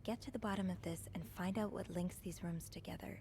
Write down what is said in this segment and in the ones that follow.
get to the bottom of this and find out what links these rooms together.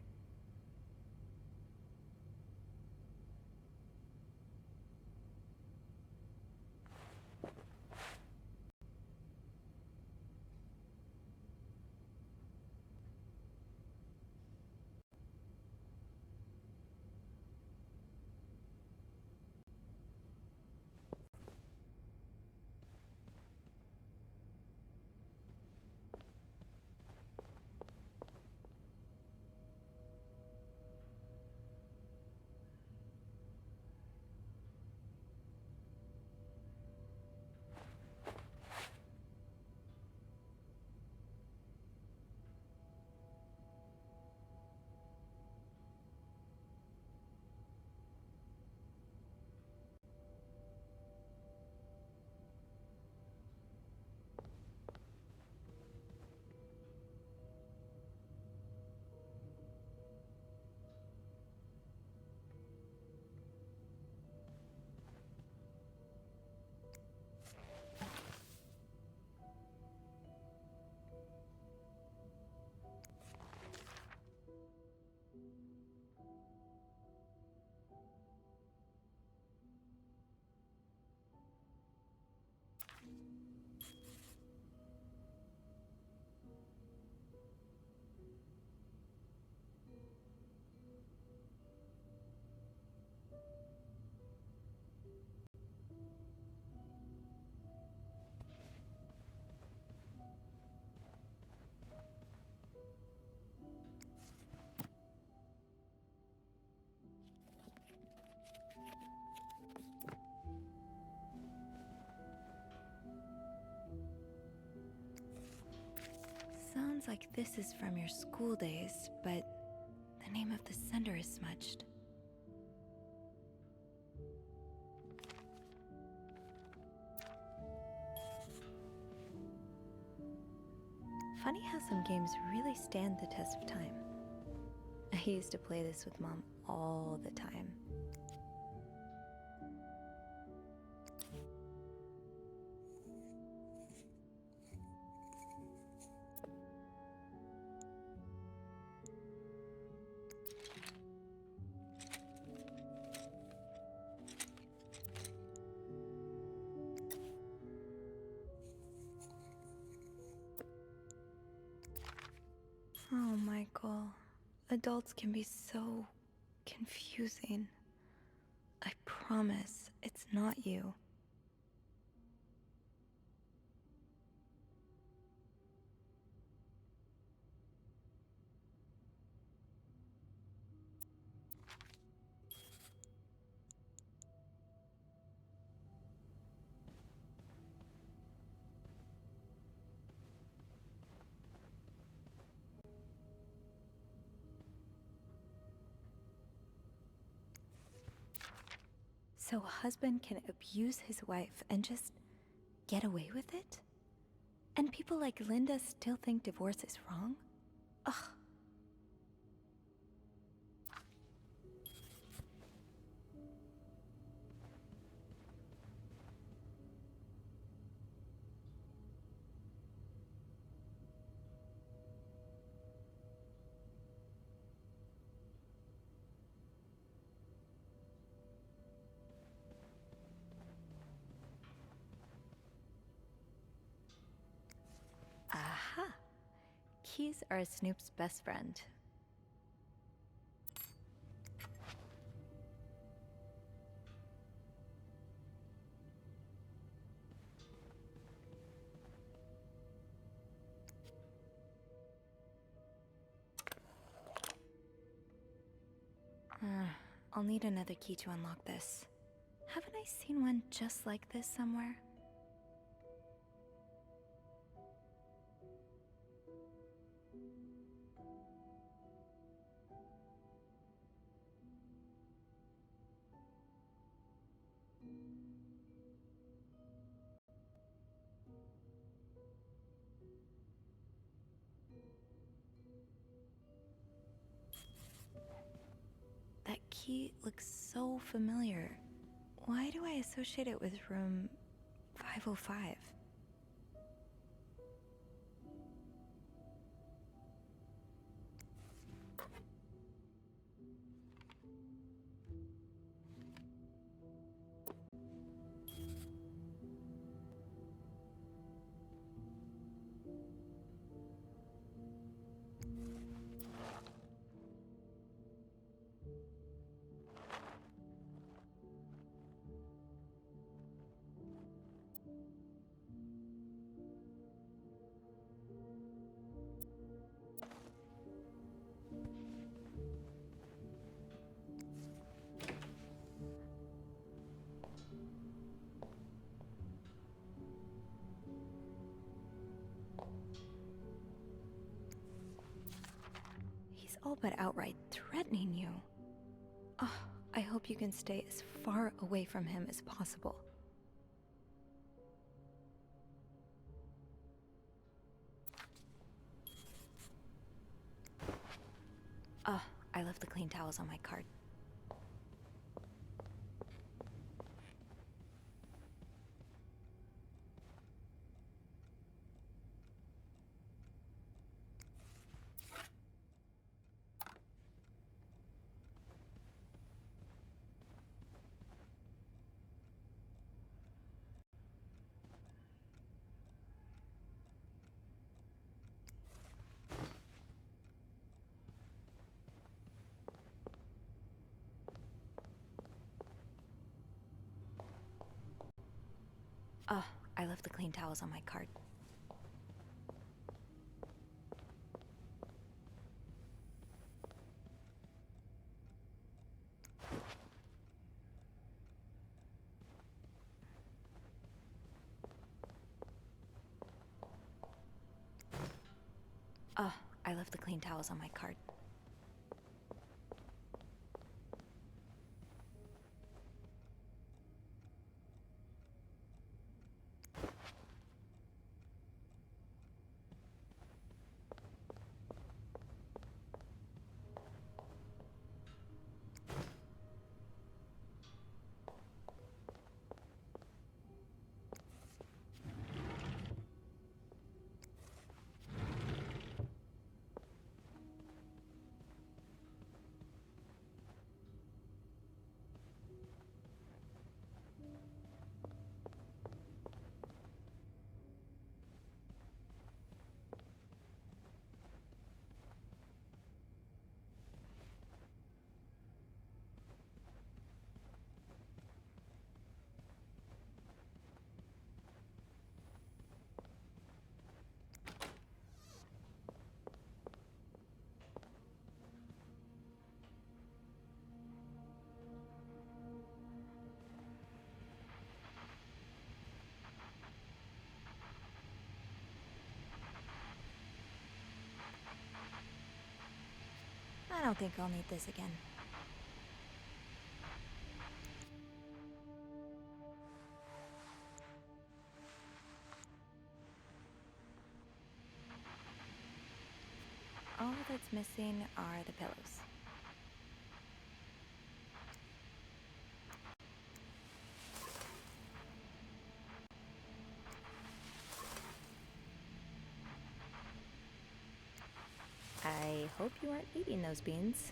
Sounds like this is from your school days, but the name of the sender is smudged. Funny how some games really stand the test of time. I used to play this with Mom all the time. Oh, Michael. Adults can be so confusing. I promise it's not you. So a husband can abuse his wife and just get away with it? And people like Linda still think divorce is wrong? Ugh. Aha! Keys are Snoop's best friend. I'll need another key to unlock this. Haven't I seen one just like this somewhere? That key looks so familiar. Why do I associate it with room 505? but outright threatening you. Oh, I hope you can stay as far away from him as possible. Oh, I left the clean towels on my cart. Oh, I left the clean towels on my cart. Oh, I left the clean towels on my cart. I don't think I'll need this again. All that's missing are the pillows. I hope you aren't eating those beans.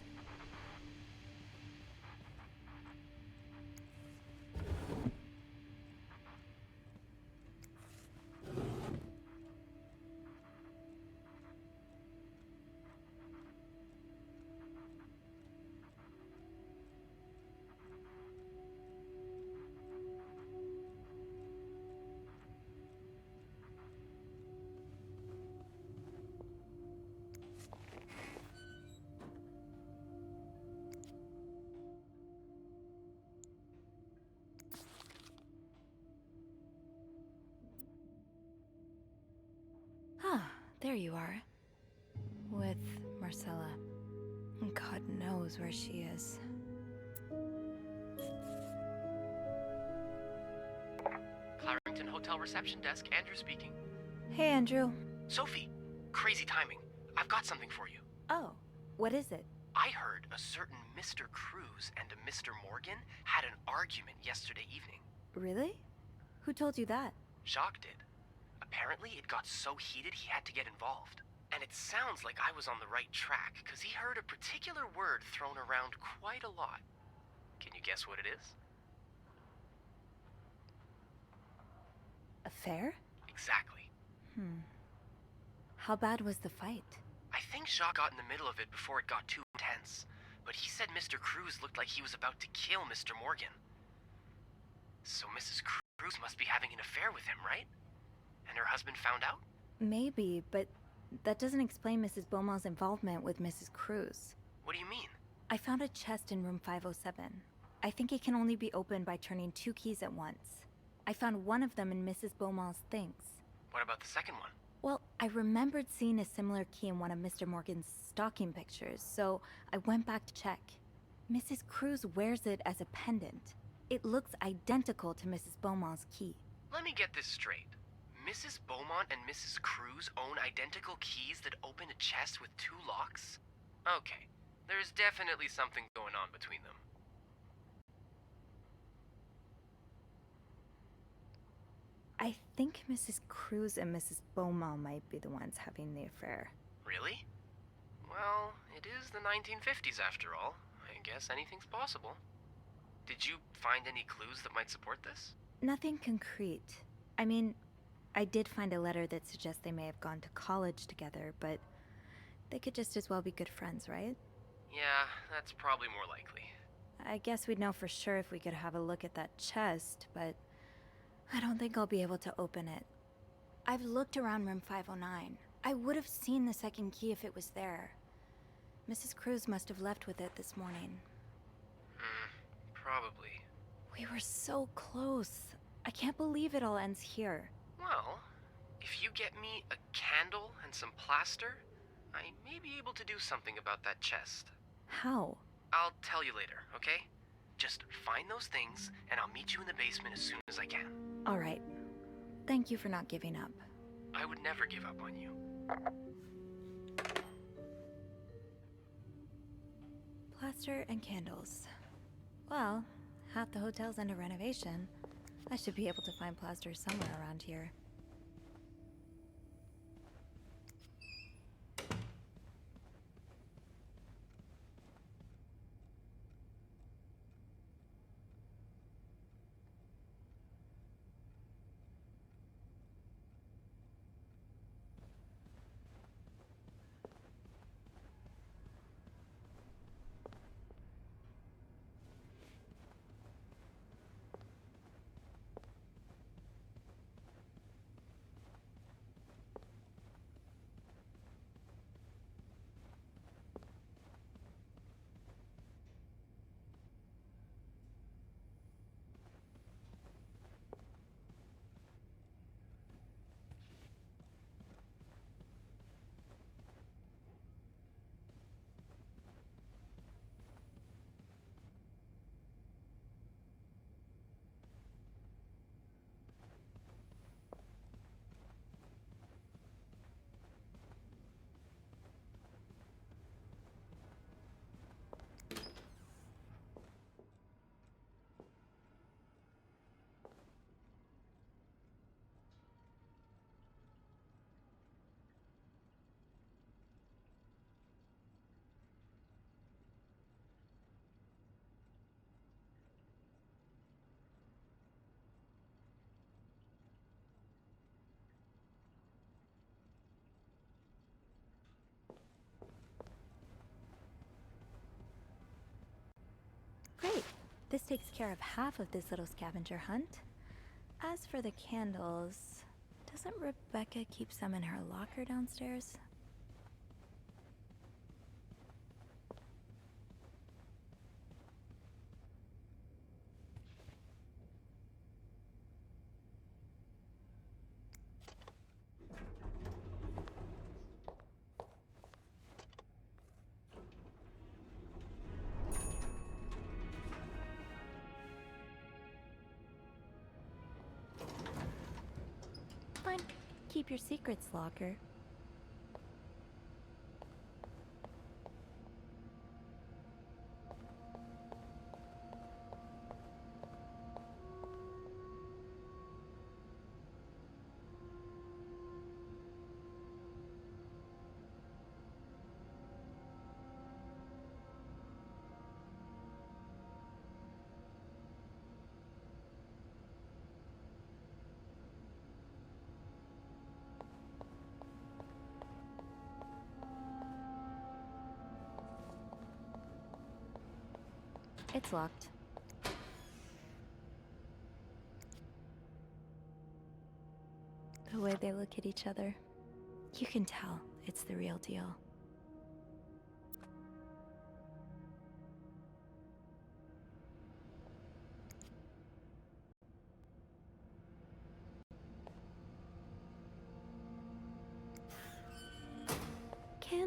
Ah, there you are. With Marcella. God knows where she is. Clarington Hotel reception desk, Andrew speaking. Hey, Andrew. Sophie, crazy timing. I've got something for you. Oh, what is it? I heard a certain Mr. Cruz and a Mr. Morgan had an argument yesterday evening. Really? Who told you that? Jacques did. Apparently, it got so heated he had to get involved. And it sounds like I was on the right track, because he heard a particular word thrown around quite a lot. Can you guess what it is? Affair? Exactly. How bad was the fight? I think Jacques got in the middle of it before it got too intense. But he said Mr. Cruz looked like he was about to kill Mr. Morgan. So Mrs. Cruz must be having an affair with him, right? And her husband found out? Maybe, but that doesn't explain Mrs. Beaumont's involvement with Mrs. Cruz. What do you mean? I found a chest in room 507. I think it can only be opened by turning 2 keys at once. I found one of them in Mrs. Beaumont's things. What about the second one? Well, I remembered seeing a similar key in one of Mr. Morgan's stocking pictures, so I went back to check. Mrs. Cruz wears it as a pendant. It looks identical to Mrs. Beaumont's key. Let me get this straight. Mrs. Beaumont and Mrs. Cruz own identical keys that open a chest with 2 locks? Okay, there's definitely something going on between them. I think Mrs. Cruz and Mrs. Beaumont might be the ones having the affair. Really? Well, it is the 1950s after all. I guess anything's possible. Did you find any clues that might support this? Nothing concrete. I mean, I did find a letter that suggests they may have gone to college together, but they could just as well be good friends, right? Yeah, that's probably more likely. I guess we'd know for sure if we could have a look at that chest, but I don't think I'll be able to open it. I've looked around room 509. I would have seen the second key if it was there. Mrs. Cruz must have left with it this morning. Probably. We were so close. I can't believe it all ends here. Well, if you get me a candle and some plaster, I may be able to do something about that chest. How? I'll tell you later, okay? Just find those things, and I'll meet you in the basement as soon as I can. All right. Thank you for not giving up. I would never give up on you. Plaster and candles. Well, half the hotel's under renovation. I should be able to find plaster somewhere around here. Great. This takes care of half of this little scavenger hunt. As for the candles, doesn't Rebecca keep some in her locker downstairs? Fine. Keep your secrets, locker. It's locked. The way they look at each other, you can tell it's the real deal.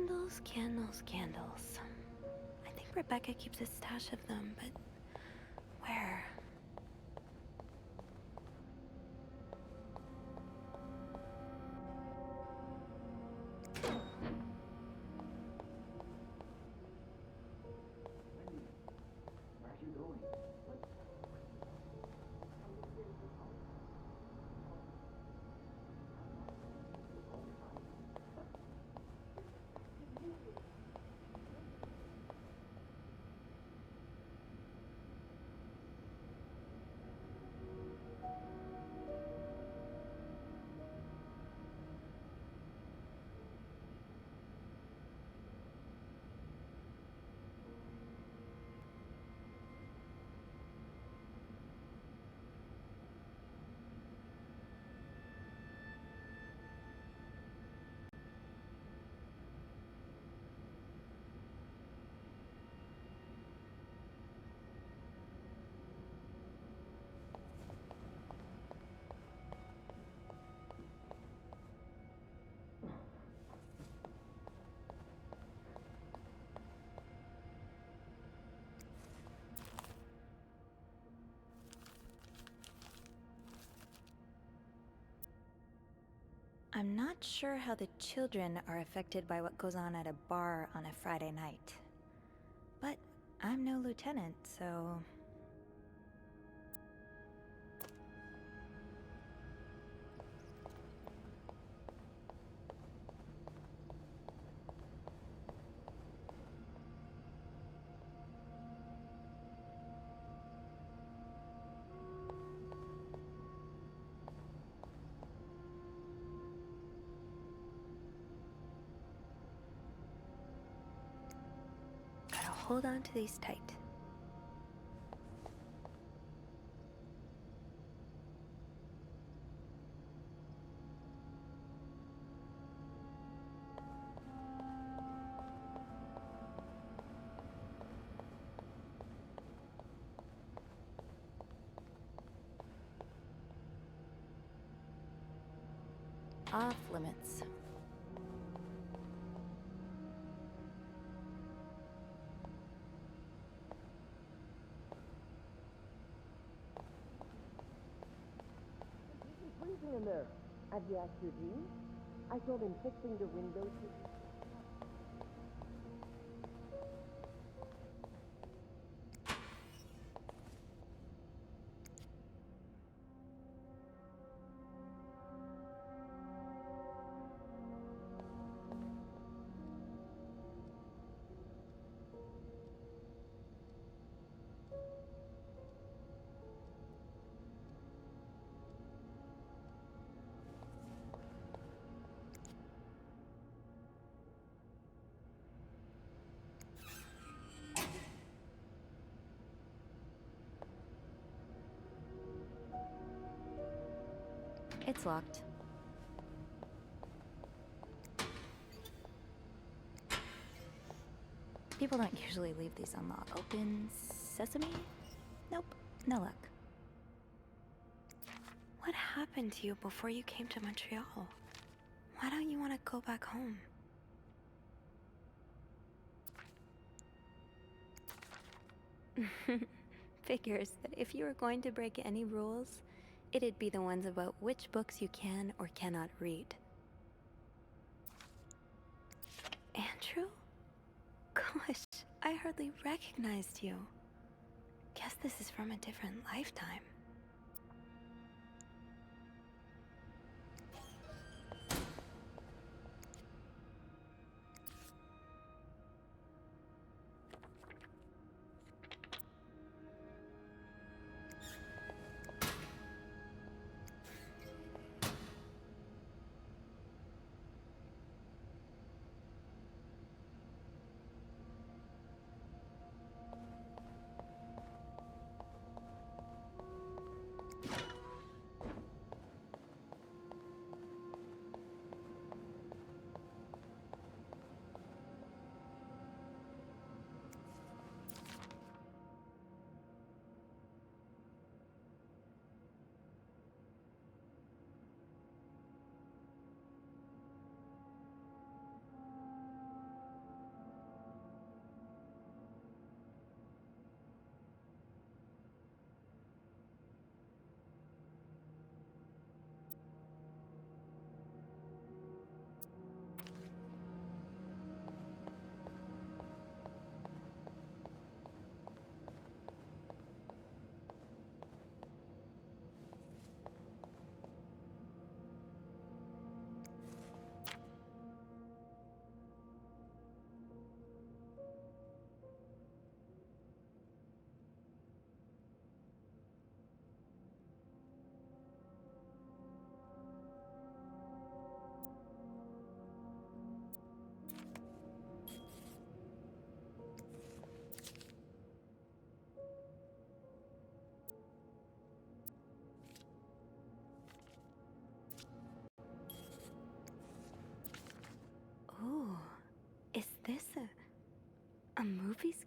Candles, candles, candles. I think Rebecca keeps a stash of them, but where? I'm not sure how the children are affected by what goes on at a bar on a Friday night. But I'm no lieutenant, so... Gotta hold on to these tight. Off limits. Freezing in there. Have you asked Eugene? I told him fixing the windows. It's locked. People don't usually leave these unlocked. Open sesame? Nope, no luck. What happened to you before you came to Montreal? Why don't you want to go back home? Figures that if you were going to break any rules, it'd be the ones about which books you can or cannot read. Andrew? Gosh, I hardly recognized you. Guess this is from a different lifetime.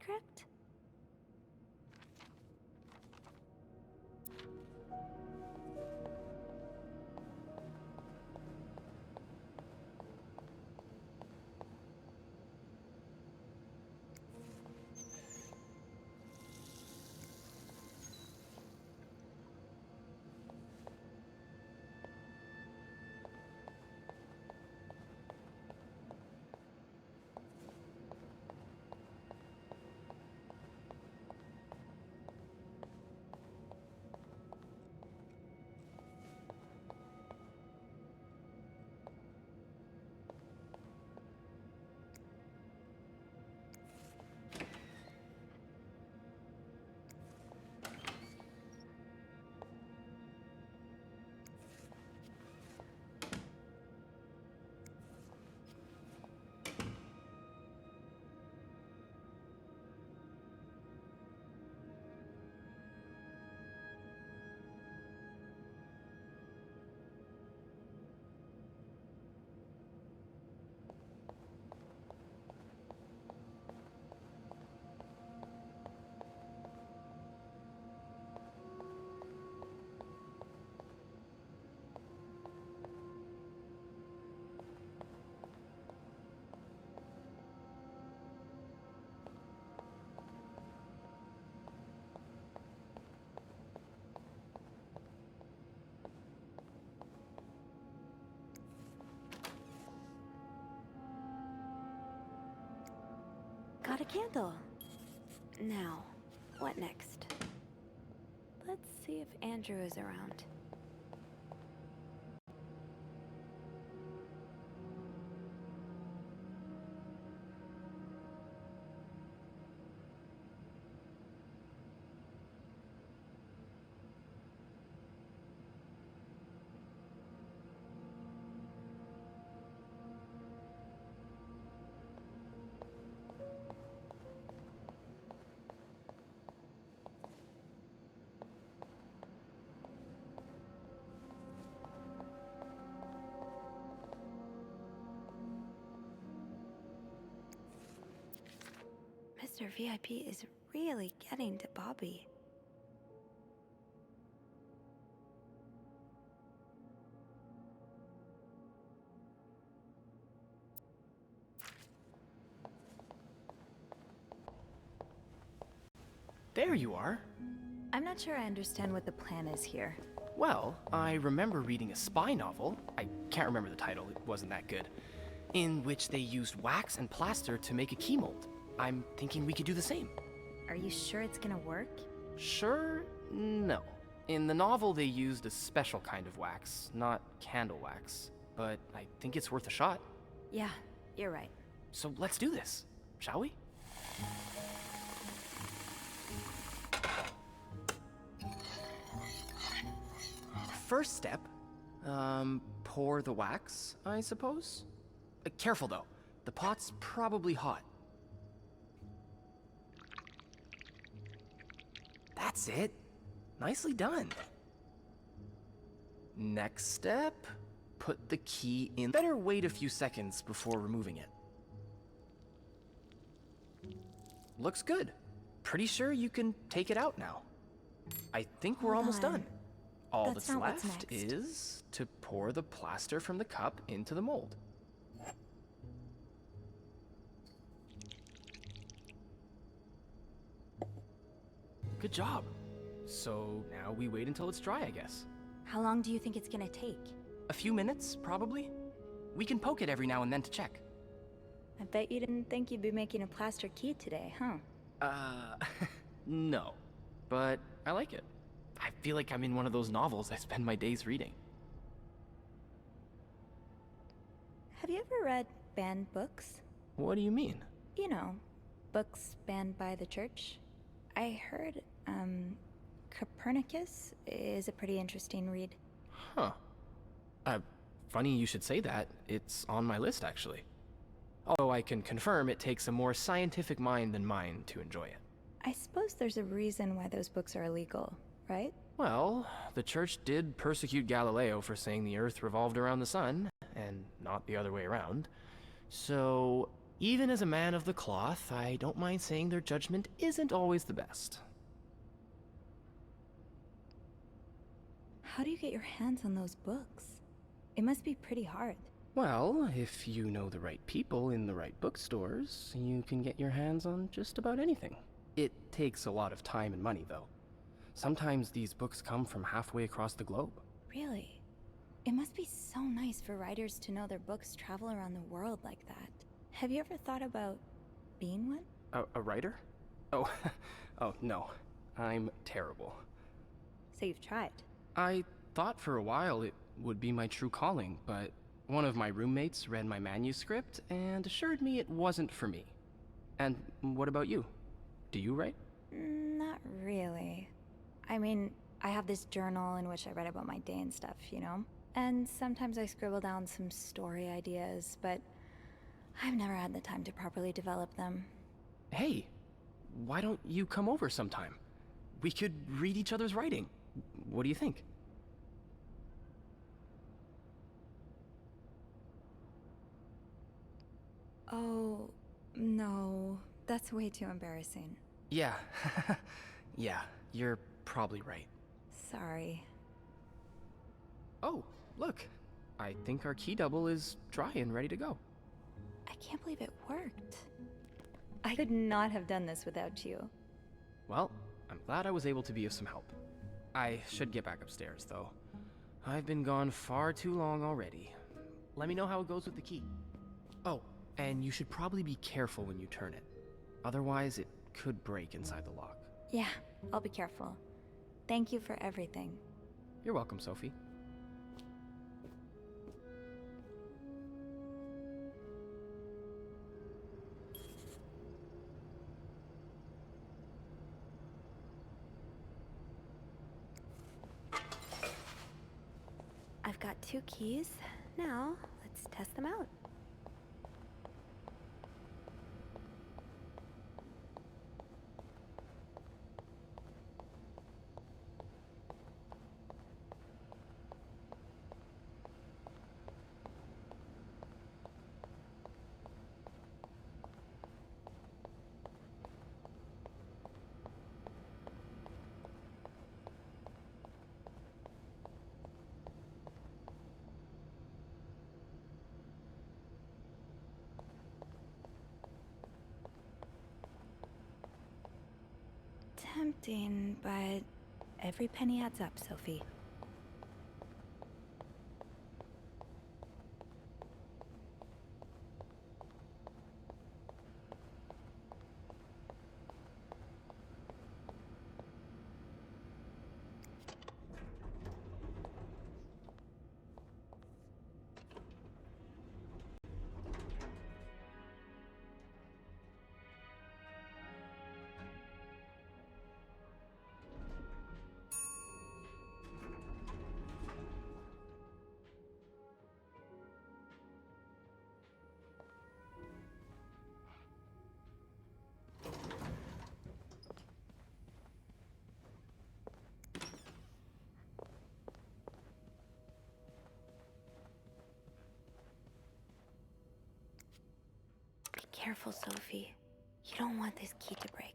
crypt? Got a candle. Now, what next? Let's see if Andrew is around. Mr. VIP is really getting to Bobby. There you are. I'm not sure I understand what the plan is here. Well, I remember reading a spy novel, I can't remember the title, it wasn't that good, in which they used wax and plaster to make a key mold. I'm thinking we could do the same. Are you sure it's gonna work? Sure? No. In the novel, they used a special kind of wax, not candle wax. But I think it's worth a shot. Yeah, you're right. So let's do this, shall we? First step, pour the wax, I suppose? Careful though, the pot's probably hot. That's it. Nicely done. Next step, put the key in. Better wait a few seconds before removing it. Looks good. Pretty sure you can take it out now. I think we're Hold almost on. done. All That's that's not what's left next. is to pour the plaster from the cup into the mold. Good job. So now we wait until it's dry, I guess. How long do you think it's gonna take? A few minutes, probably. We can poke it every now and then to check. I bet you didn't think you'd be making a plaster key today, huh? No. But I like it. I feel like I'm in one of those novels I spend my days reading. Have you ever read banned books? What do you mean? You know, books banned by the church. I heard, Copernicus is a pretty interesting read. Huh. Funny you should say that. It's on my list, actually. Although I can confirm it takes a more scientific mind than mine to enjoy it. I suppose there's a reason why those books are illegal, right? Well, the church did persecute Galileo for saying the Earth revolved around the sun, and not the other way around. So, Even as a man of the cloth, I don't mind saying their judgment isn't always the best. How do you get your hands on those books? It must be pretty hard. Well, if you know the right people in the right bookstores, you can get your hands on just about anything. It takes a lot of time and money, though. Sometimes these books come from halfway across the globe. Really? It must be so nice for writers to know their books travel around the world like that. Have you ever thought about being one? A writer? Oh, oh no. I'm terrible. So you've tried. I thought for a while it would be my true calling, but one of my roommates read my manuscript and assured me it wasn't for me. And what about you? Do you write? Not really. I mean, I have this journal in which I write about my day and stuff, you know? And sometimes I scribble down some story ideas, but I've never had the time to properly develop them. Hey, why don't you come over sometime? We could read each other's writing. What do you think? Oh, no. That's way too embarrassing. Yeah. Yeah, you're probably right. Sorry. Oh, look. I think our key double is dry and ready to go. I can't believe it worked. I could not have done this without you. Well, I'm glad I was able to be of some help. I should get back upstairs, though. I've been gone far too long already. Let me know how it goes with the key. Oh, and you should probably be careful when you turn it. Otherwise, it could break inside the lock. Yeah, I'll be careful. Thank you for everything. You're welcome, Sophie. I've got 2 keys. Now, let's test them out. Tempting, but every penny adds up, Sophie. Be careful, Sophie. You don't want this key to break.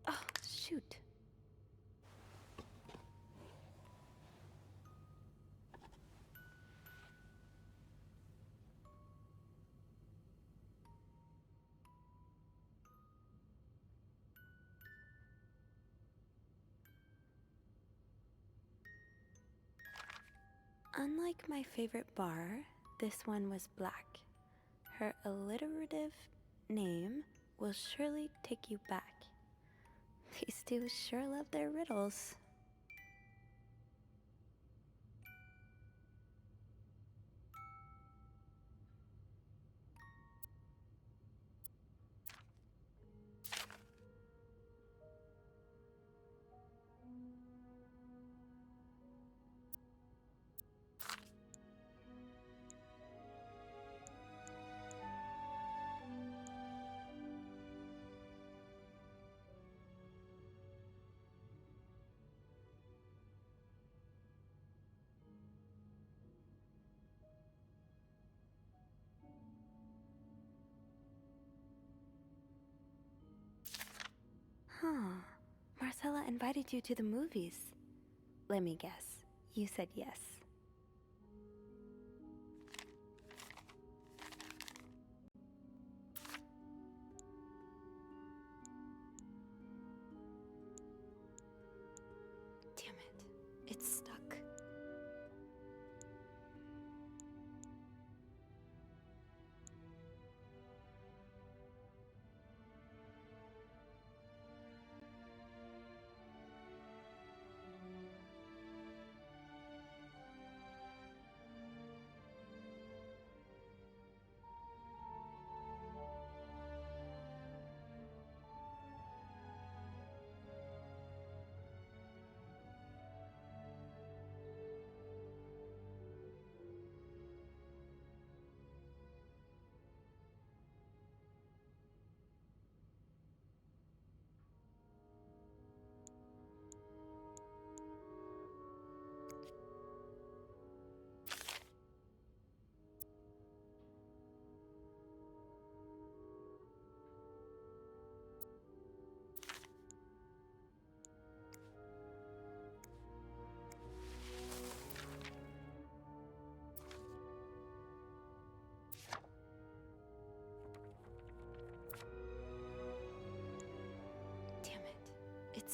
Oh, shoot. Unlike my favorite bar, this one was black. Her alliterative name will surely take you back. These two sure love their riddles. Huh. Marcella invited you to the movies. Let me guess. You said yes. Damn it. It's stuck.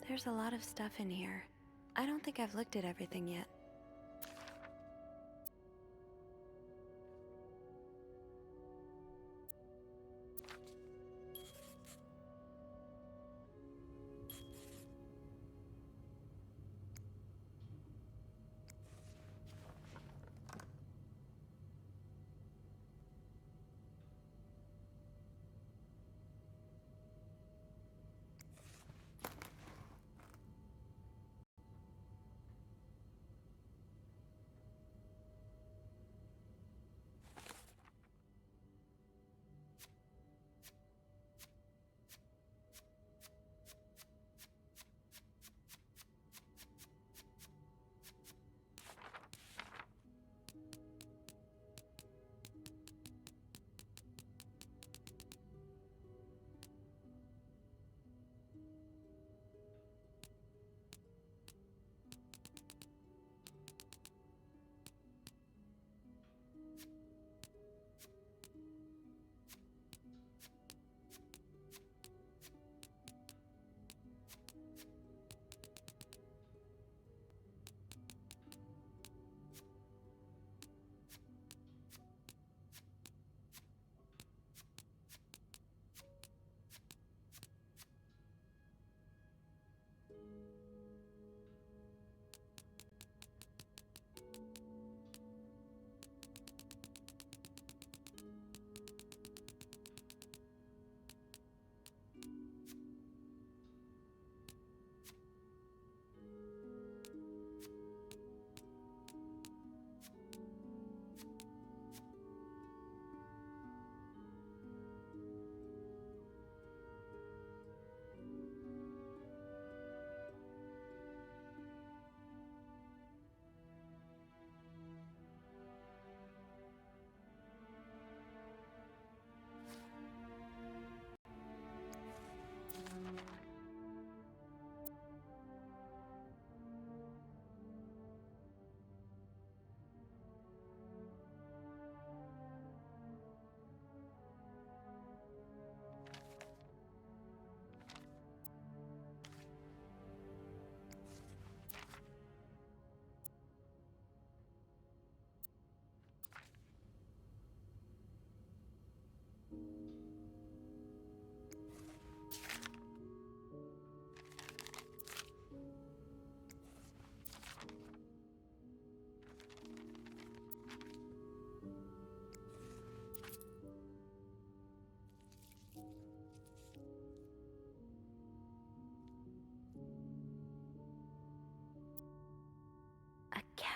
There's a lot of stuff in here. I don't think I've looked at everything yet.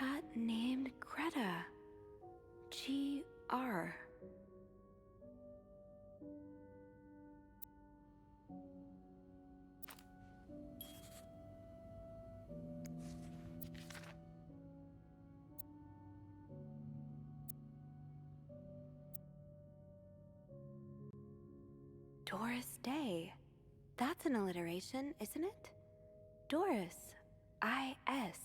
cat named Greta. G.R. Doris Day. That's an alliteration, isn't it? Doris. I.S.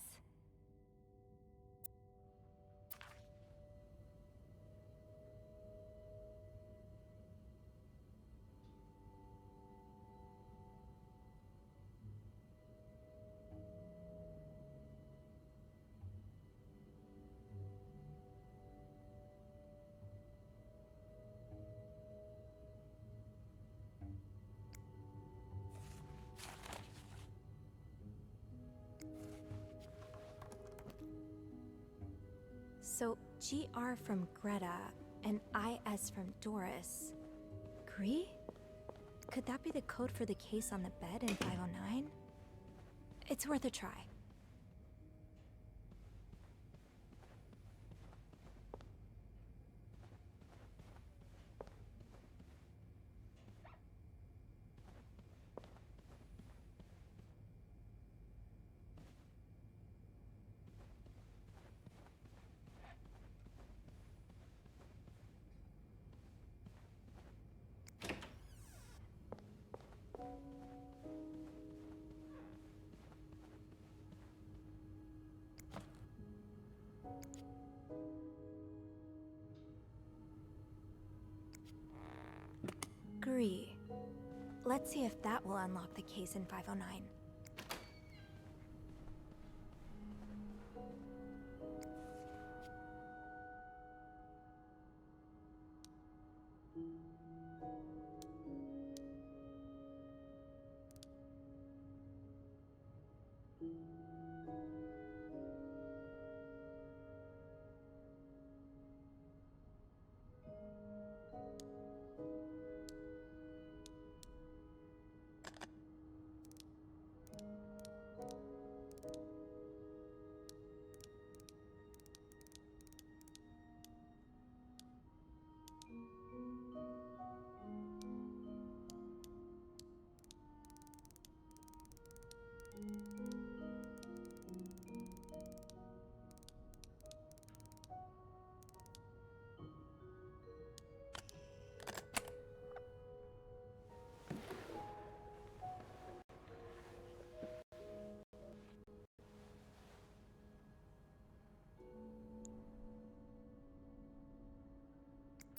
So, GR from Greta and IS from Doris. Gree? Could that be the code for the case on the bed in 509? It's worth a try. Gree. Let's see if that will unlock the case in 509.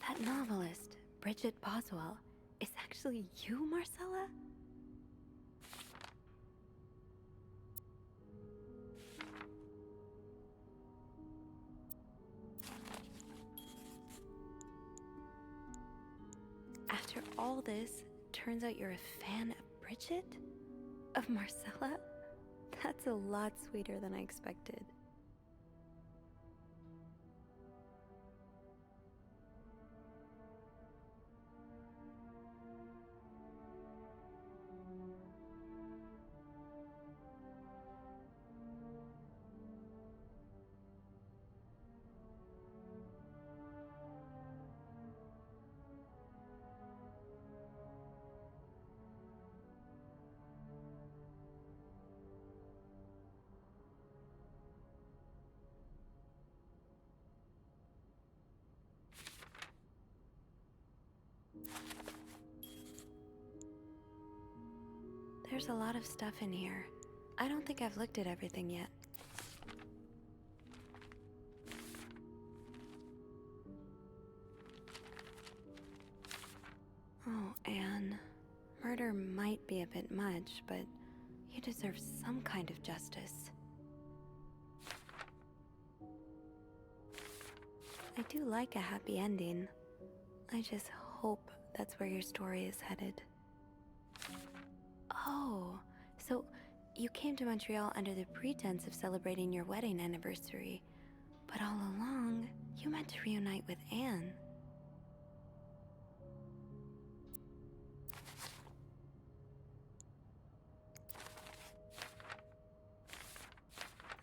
That novelist, Bridget Boswell, is actually you, Marcella? After all this, turns out you're a fan of Bridget? Of Marcella? That's a lot sweeter than I expected. There's a lot of stuff in here. I don't think I've looked at everything yet. Oh, Anne. Murder might be a bit much, but you deserve some kind of justice. I do like a happy ending. I just hope that's where your story is headed. Oh, so you came to Montreal under the pretense of celebrating your wedding anniversary, but all along, you meant to reunite with Anne.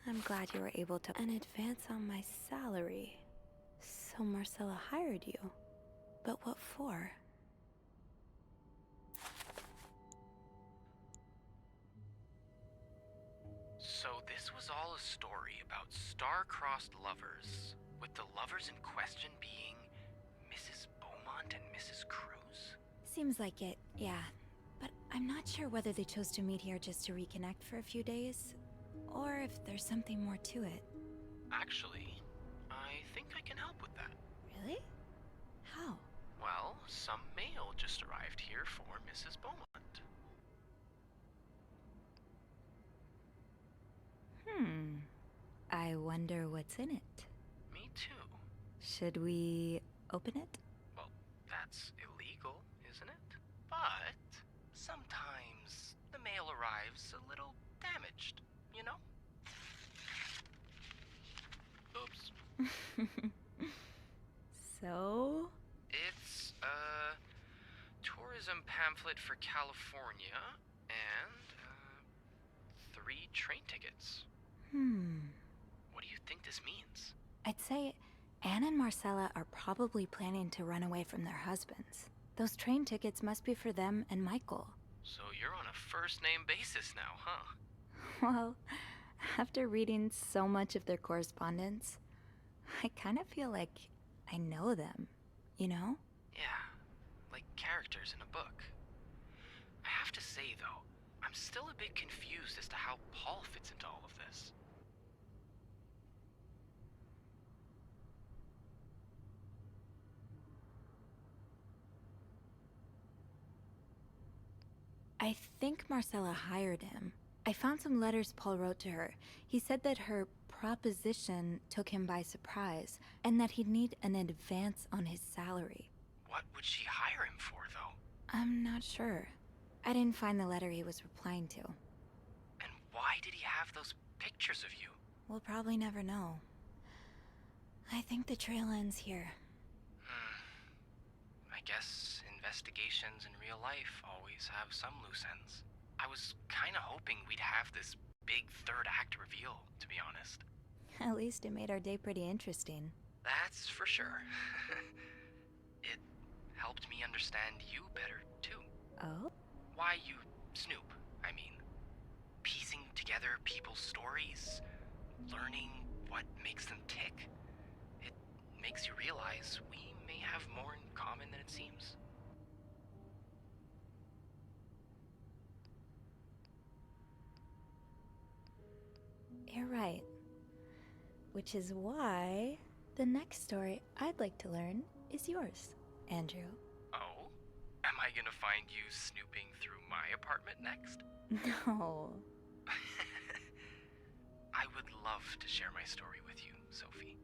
I'm glad you were able to an advance on my salary. So Marcella hired you. But what for? So this was all a story about star-crossed lovers, with the lovers in question being Mrs. Beaumont and Mrs. Cruz? Seems like it, yeah. But I'm not sure whether they chose to meet here just to reconnect for a few days, or if there's something more to it. Actually, I think I can help with that. Really? How? Well, some mail just arrived here for Mrs. Beaumont. I wonder what's in it. Me too. Should we open it? Well, that's illegal, isn't it? But sometimes the mail arrives a little damaged, you know? Oops. So? It's a tourism pamphlet for California and 3 train tickets. What do you think this means? I'd say Anne and Marcella are probably planning to run away from their husbands. Those train tickets must be for them and Michael. So you're on a first-name basis now, huh? Well, after reading so much of their correspondence, I kind of feel like I know them, you know? Yeah, like characters in a book. I have to say, though, I'm still a bit confused as to how Paul fits into all of this. I think Marcella hired him. I found some letters Paul wrote to her. He said that her proposition took him by surprise, and that he'd need an advance on his salary. What would she hire him for, though? I'm not sure. I didn't find the letter he was replying to. And why did he have those pictures of you? We'll probably never know. I think the trail ends here. I guess investigations in real life always have some loose ends. I was kinda hoping we'd have this big third act reveal, to be honest. At least it made our day pretty interesting. That's for sure. It helped me understand you better, too. Oh? Why you snoop, I mean. Piecing together people's stories, learning what makes them tick. It makes you realize we may have more in common than it seems. You're right. Which is why the next story I'd like to learn is yours, Andrew. Oh? Am I gonna find you snooping through my apartment next? No. I would love to share my story with you, Sophie.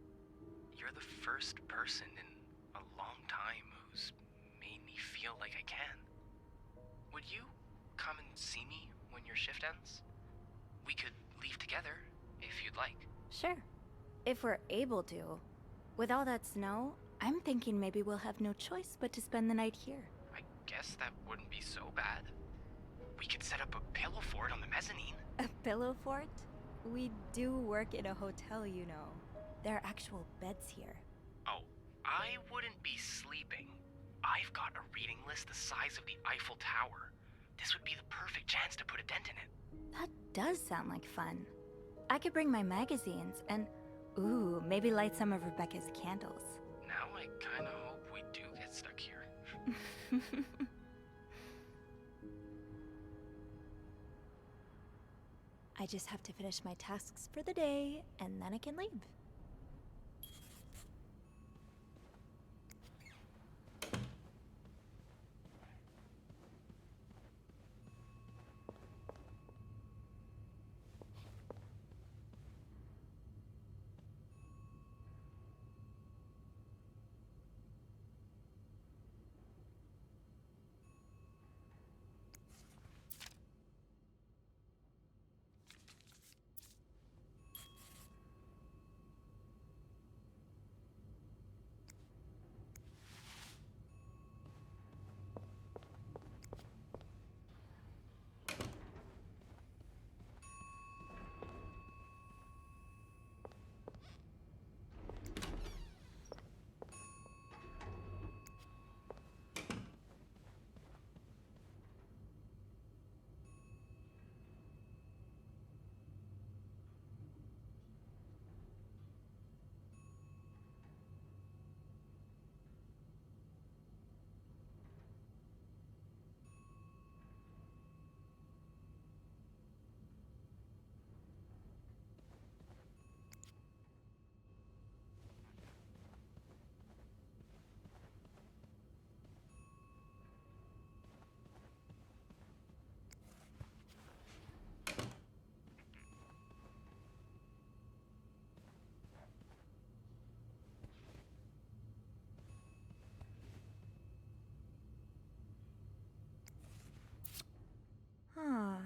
You're the first person in a long time who's made me feel like I can. Would you come and see me when your shift ends? We could leave together, if you'd like. Sure. If we're able to. With all that snow, I'm thinking maybe we'll have no choice but to spend the night here. I guess that wouldn't be so bad. We could set up a pillow fort on the mezzanine. A pillow fort? We do work in a hotel, you know. There are actual beds here. Oh, I wouldn't be sleeping. I've got a reading list the size of the Eiffel Tower. This would be the perfect chance to put a dent in it. That does sound like fun. I could bring my magazines and, ooh, maybe light some of Rebecca's candles. Now I kinda hope we do get stuck here. I just have to finish my tasks for the day, and then I can leave.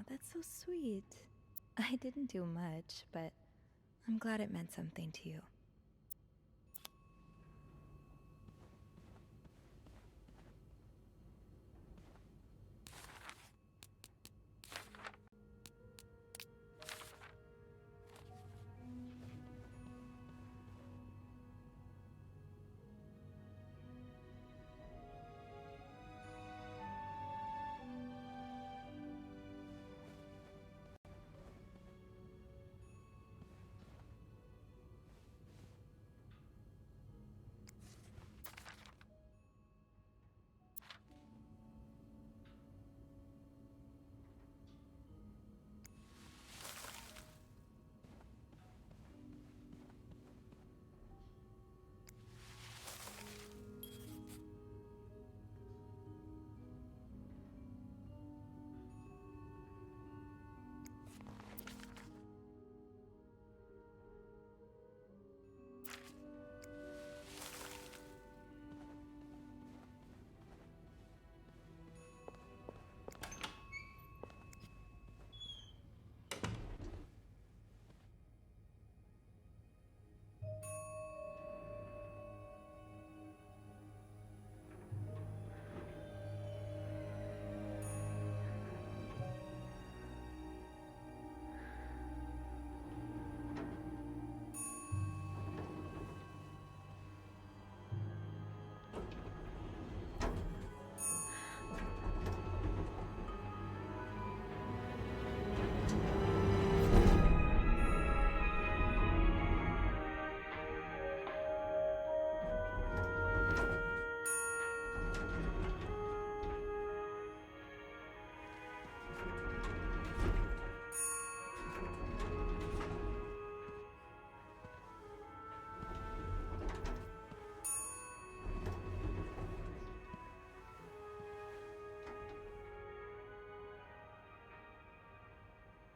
that's so sweet. I didn't do much, but I'm glad it meant something to you.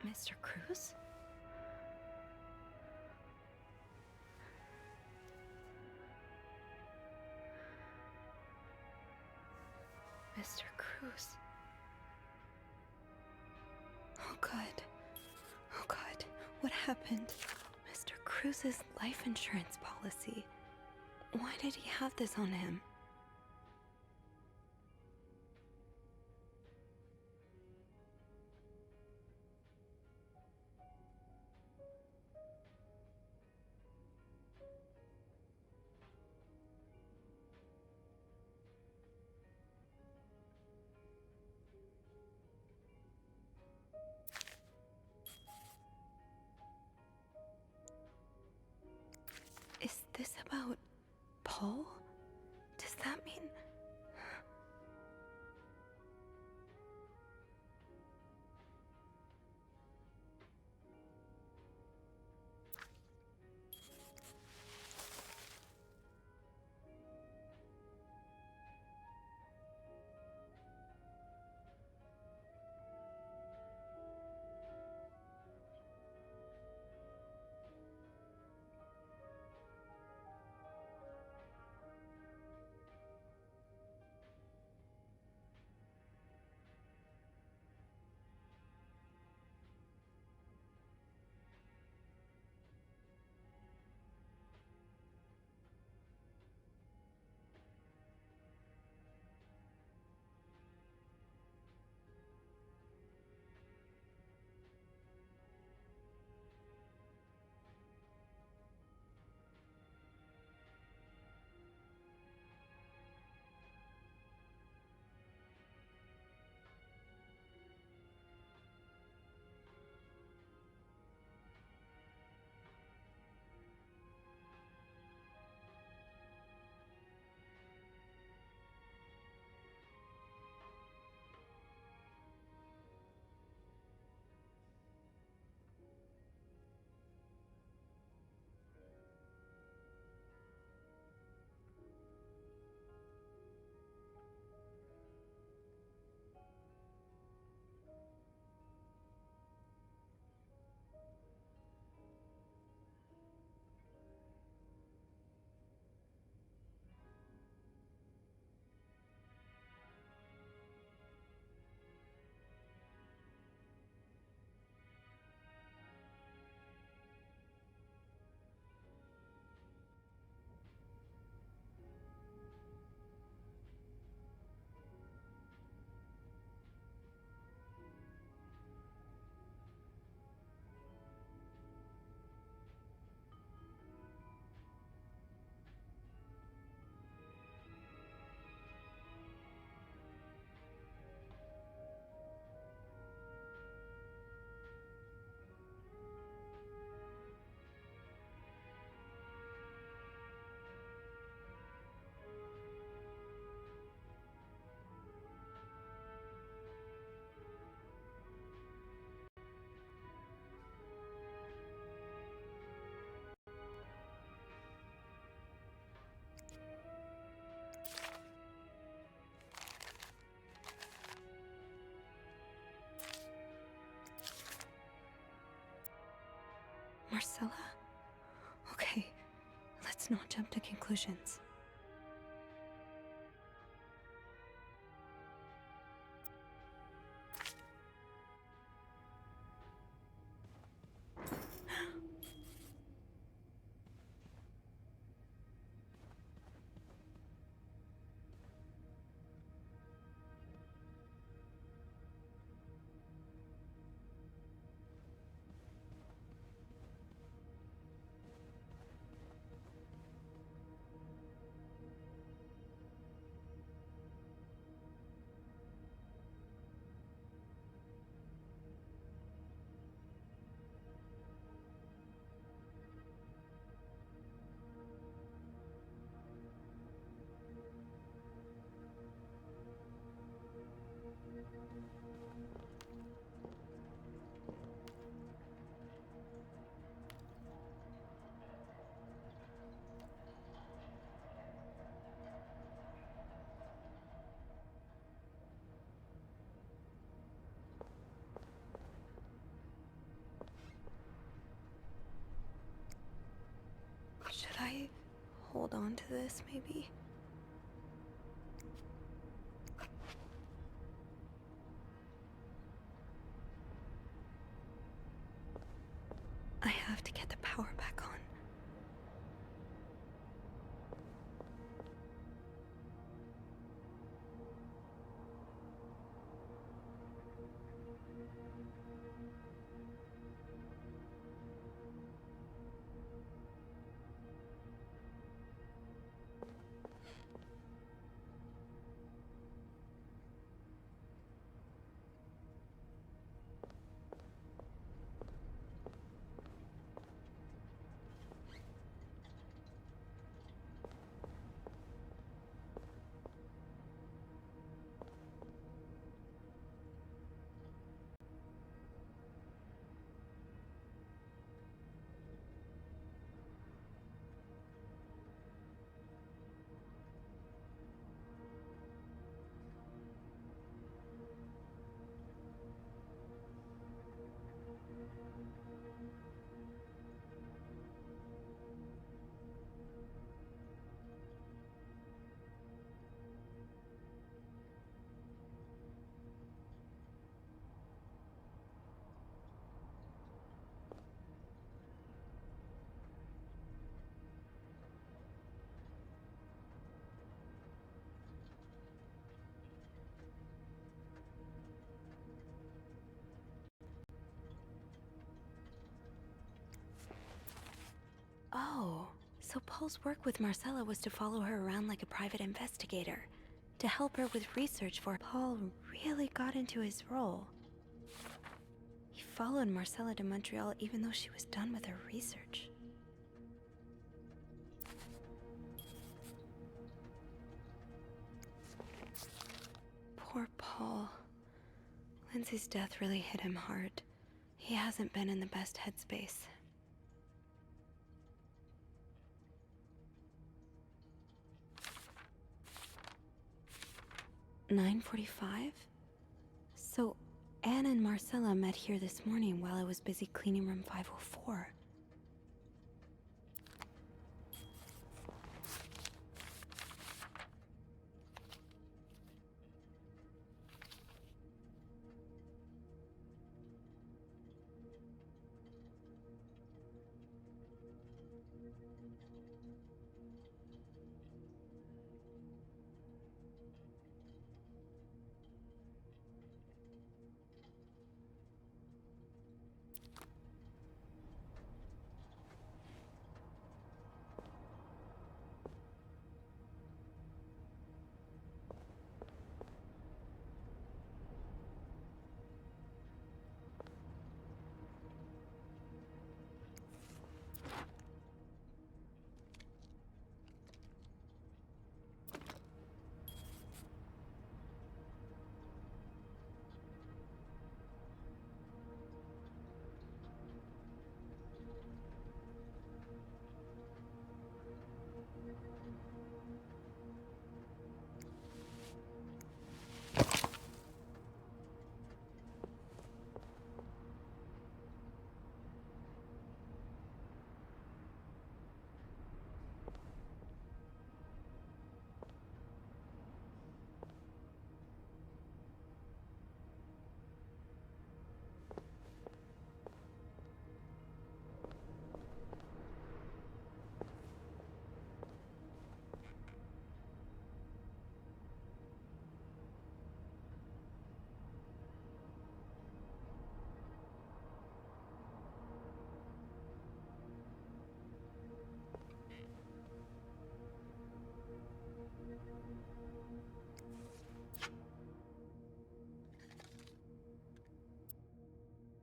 Mr. Cruz? Mr. Cruz. Oh God. Oh God. What happened? Mr. Cruz's life insurance policy. Why did he have this on him? Is this about Paul? Does Marcella? Okay, let's not jump to conclusions. Should I hold on to this, maybe? I have to get the power back on. Oh, so Paul's work with Marcella was to follow her around like a private investigator, to help her with research for Paul really got into his role. He followed Marcella to Montreal even though she was done with her research. Poor Paul. Lindsay's death really hit him hard. He hasn't been in the best headspace. 9:45? So, Anne and Marcella met here this morning while I was busy cleaning room 504.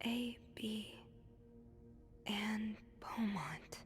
A, B, and Beaumont.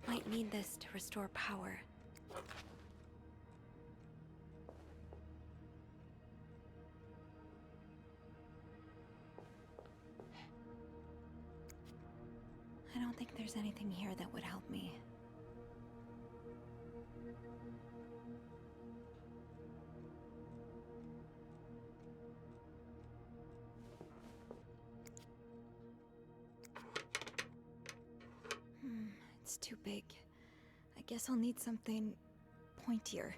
Might need this to restore power. I don't think there's anything here that would help me. It's too big. I guess I'll need something pointier.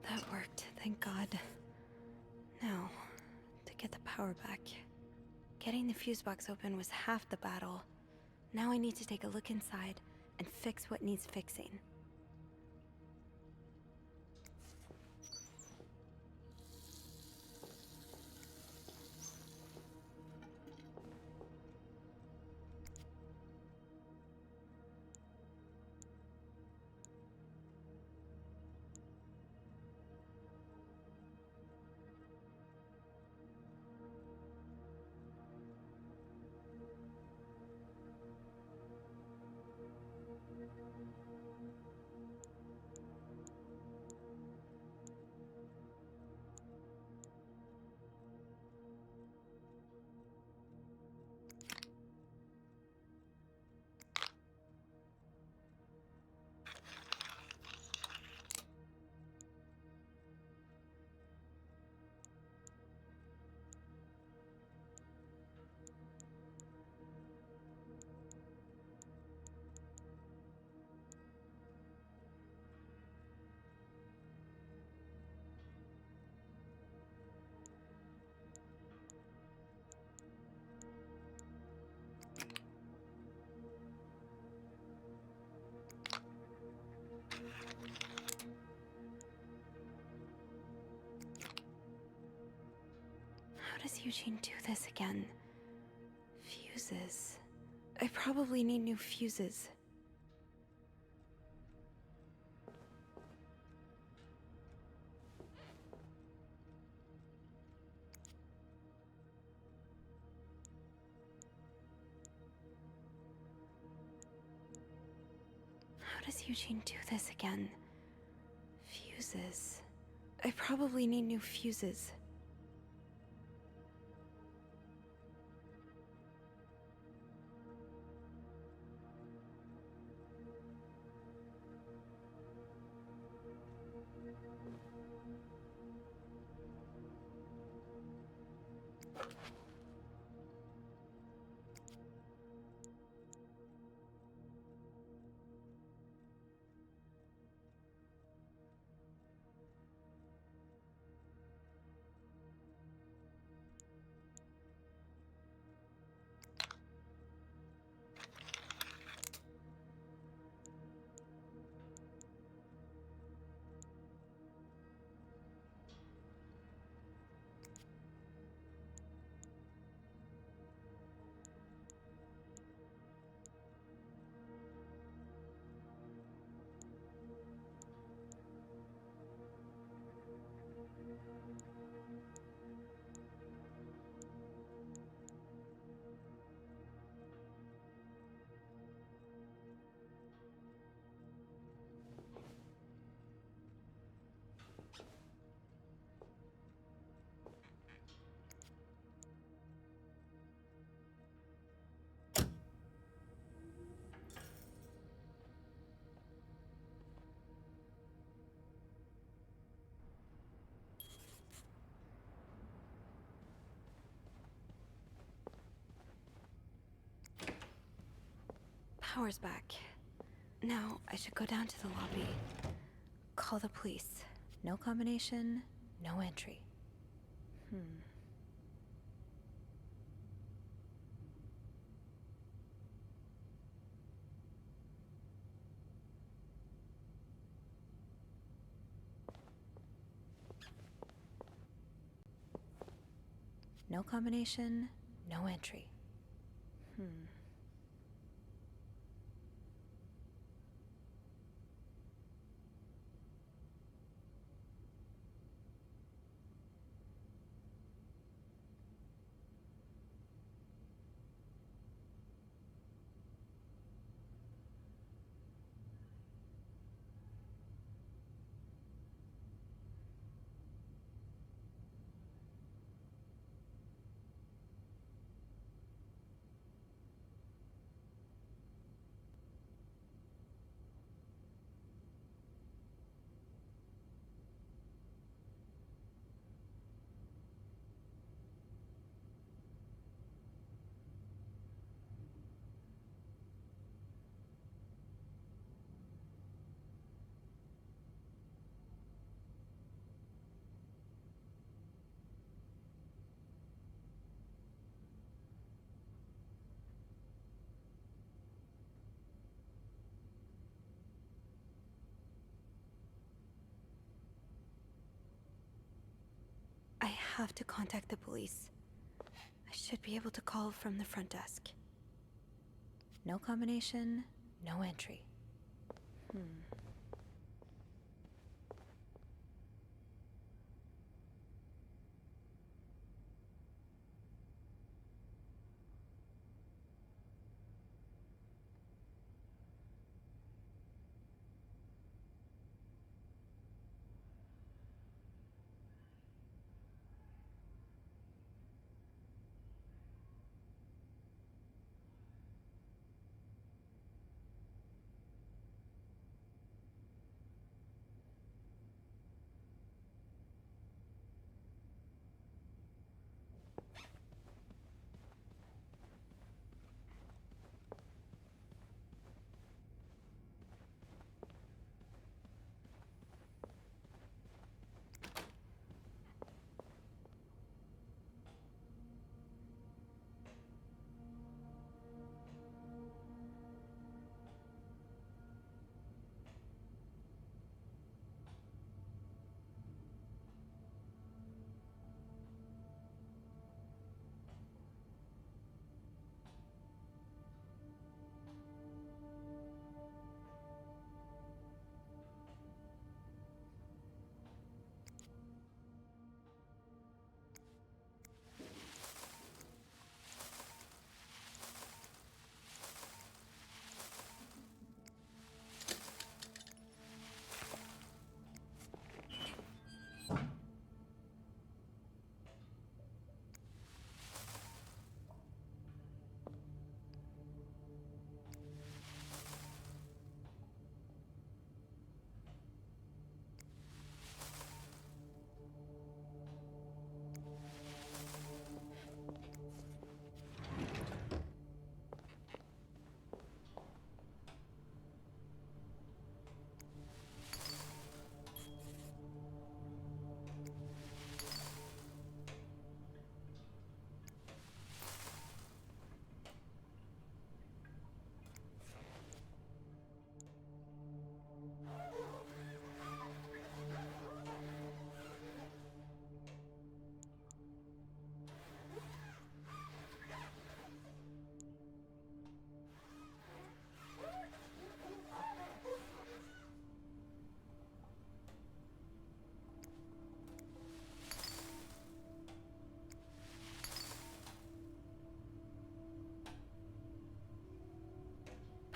That worked, thank God. Now, to get the power back. Getting the fuse box open was half the battle. Now I need to take a look inside and fix what needs fixing. How does Eugene do this again? Fuses. I probably need new fuses. How does Eugene do this again? Fuses. I probably need new fuses. Power's back. Now, I should go down to the lobby. Call the police. No combination, no entry. No combination, no entry. I have to contact the police. I should be able to call from the front desk. No combination, no entry.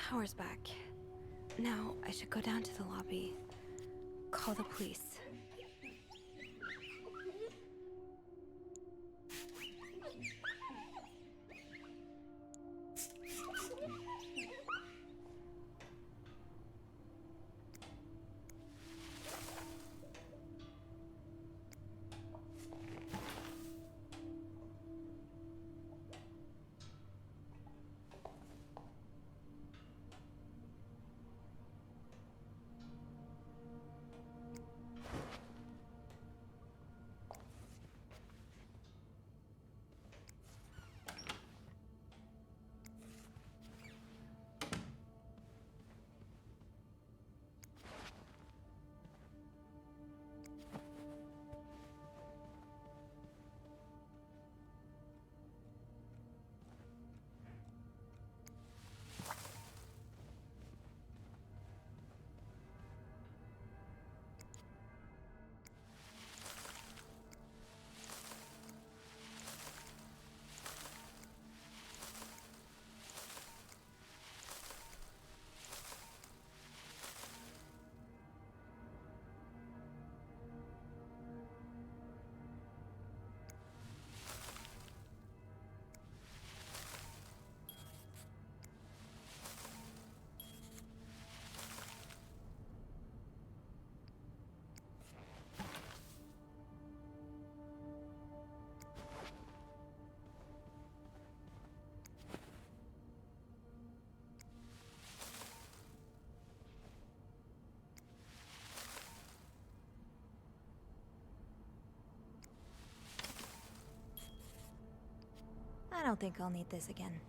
power's back. Now, I should go down to the lobby. Call the police. I don't think I'll need this again.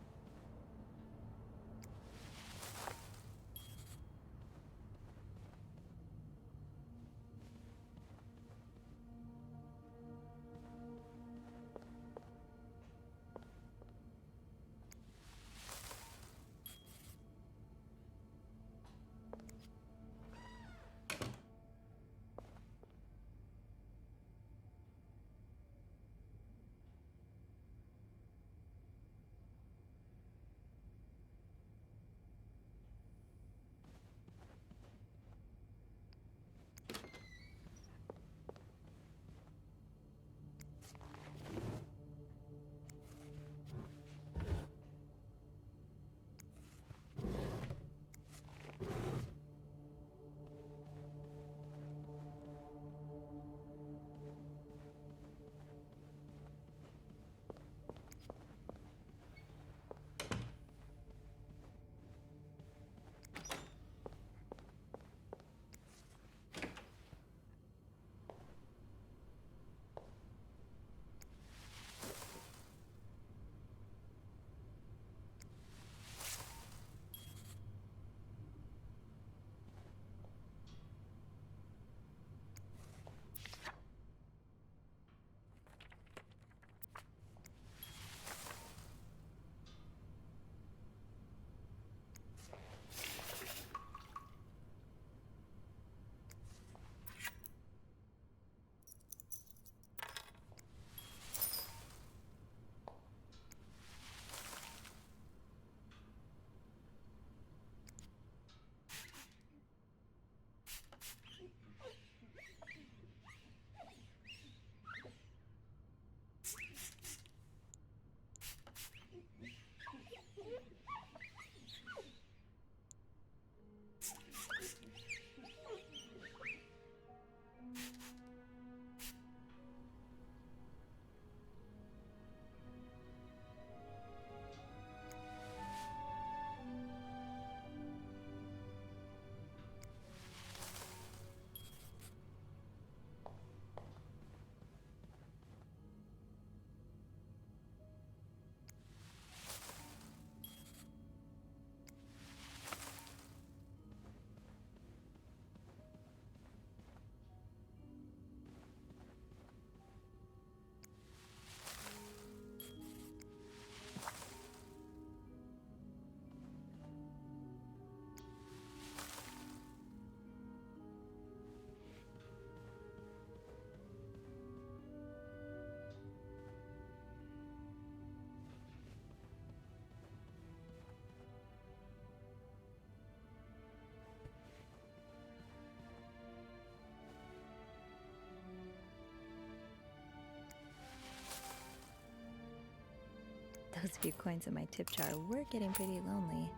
Those few coins in my tip jar were getting pretty lonely.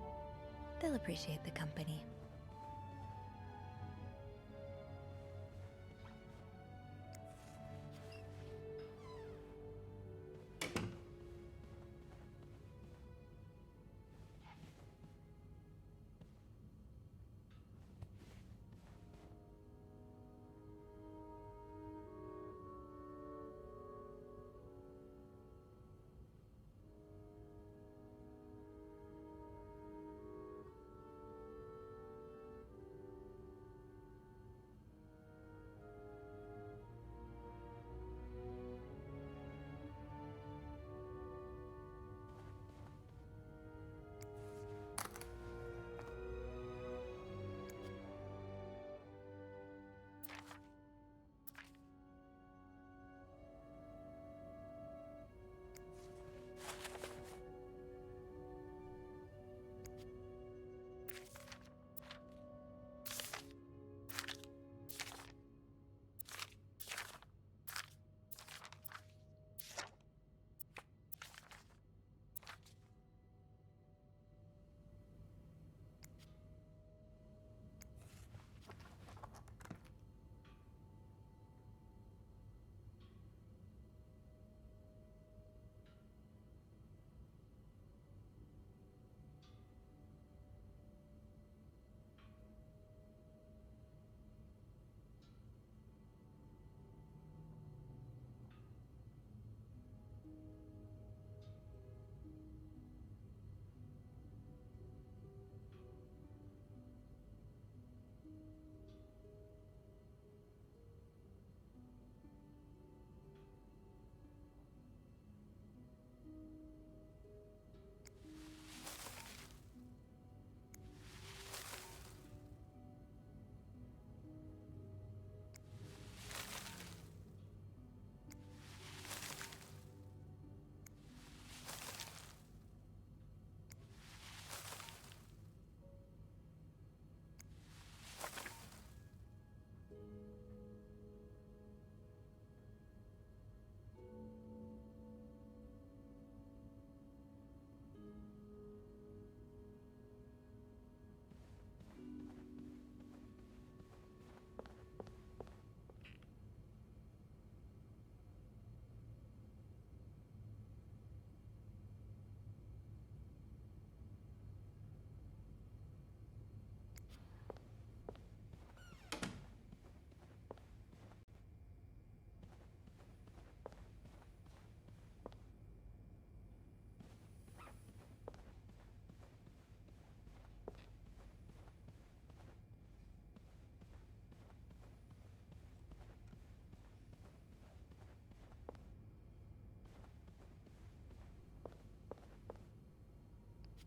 They'll appreciate the company.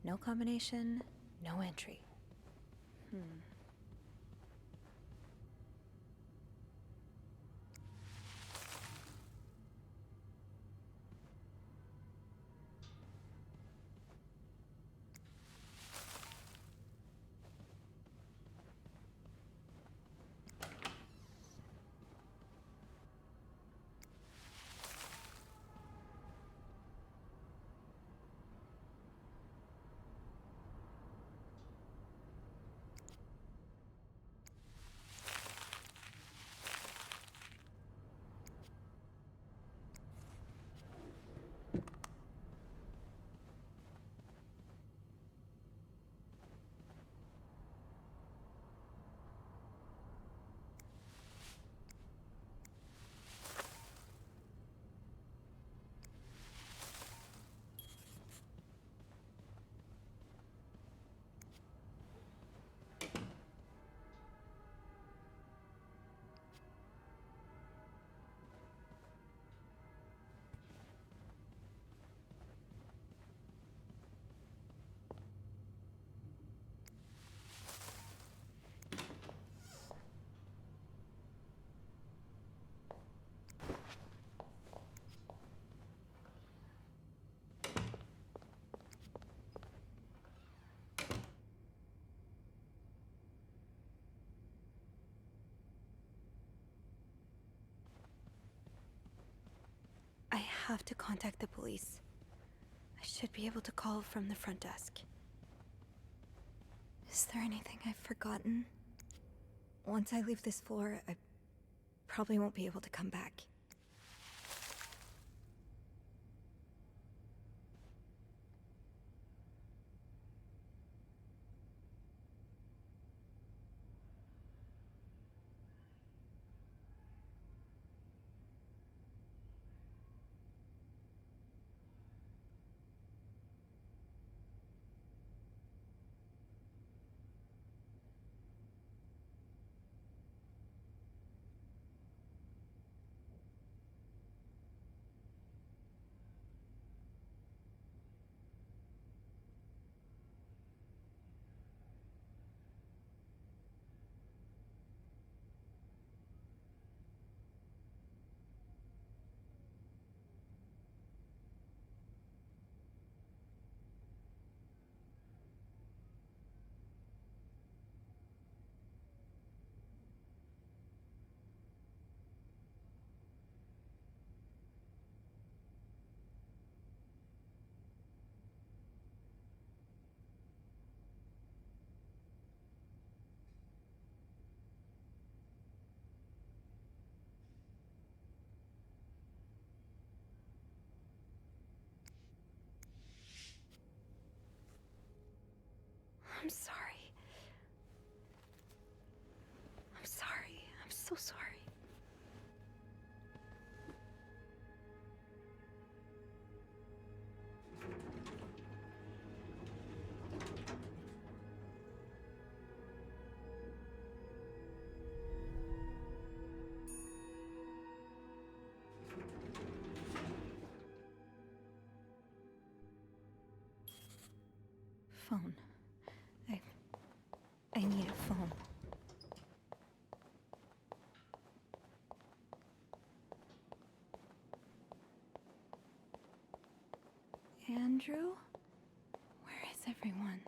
No combination, no entry. I have to contact the police. I should be able to call from the front desk. Is there anything I've forgotten? Once I leave this floor, I probably won't be able to come back. I'm sorry. I'm sorry. I'm so sorry. Phone. I need a phone. Andrew? Where is everyone?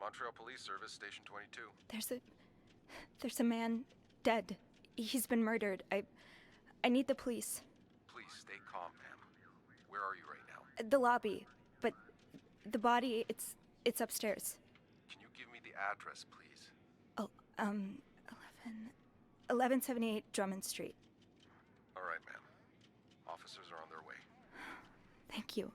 Montreal Police Service, Station 22. There's a man dead. He's been murdered. I need the police. Please stay calm, Pam. Where are you right now? The lobby, but the body, it's upstairs. Can you give me the address, please? Oh, 1178 Drummond Street. All right, ma'am. Officers are on their way. Thank you.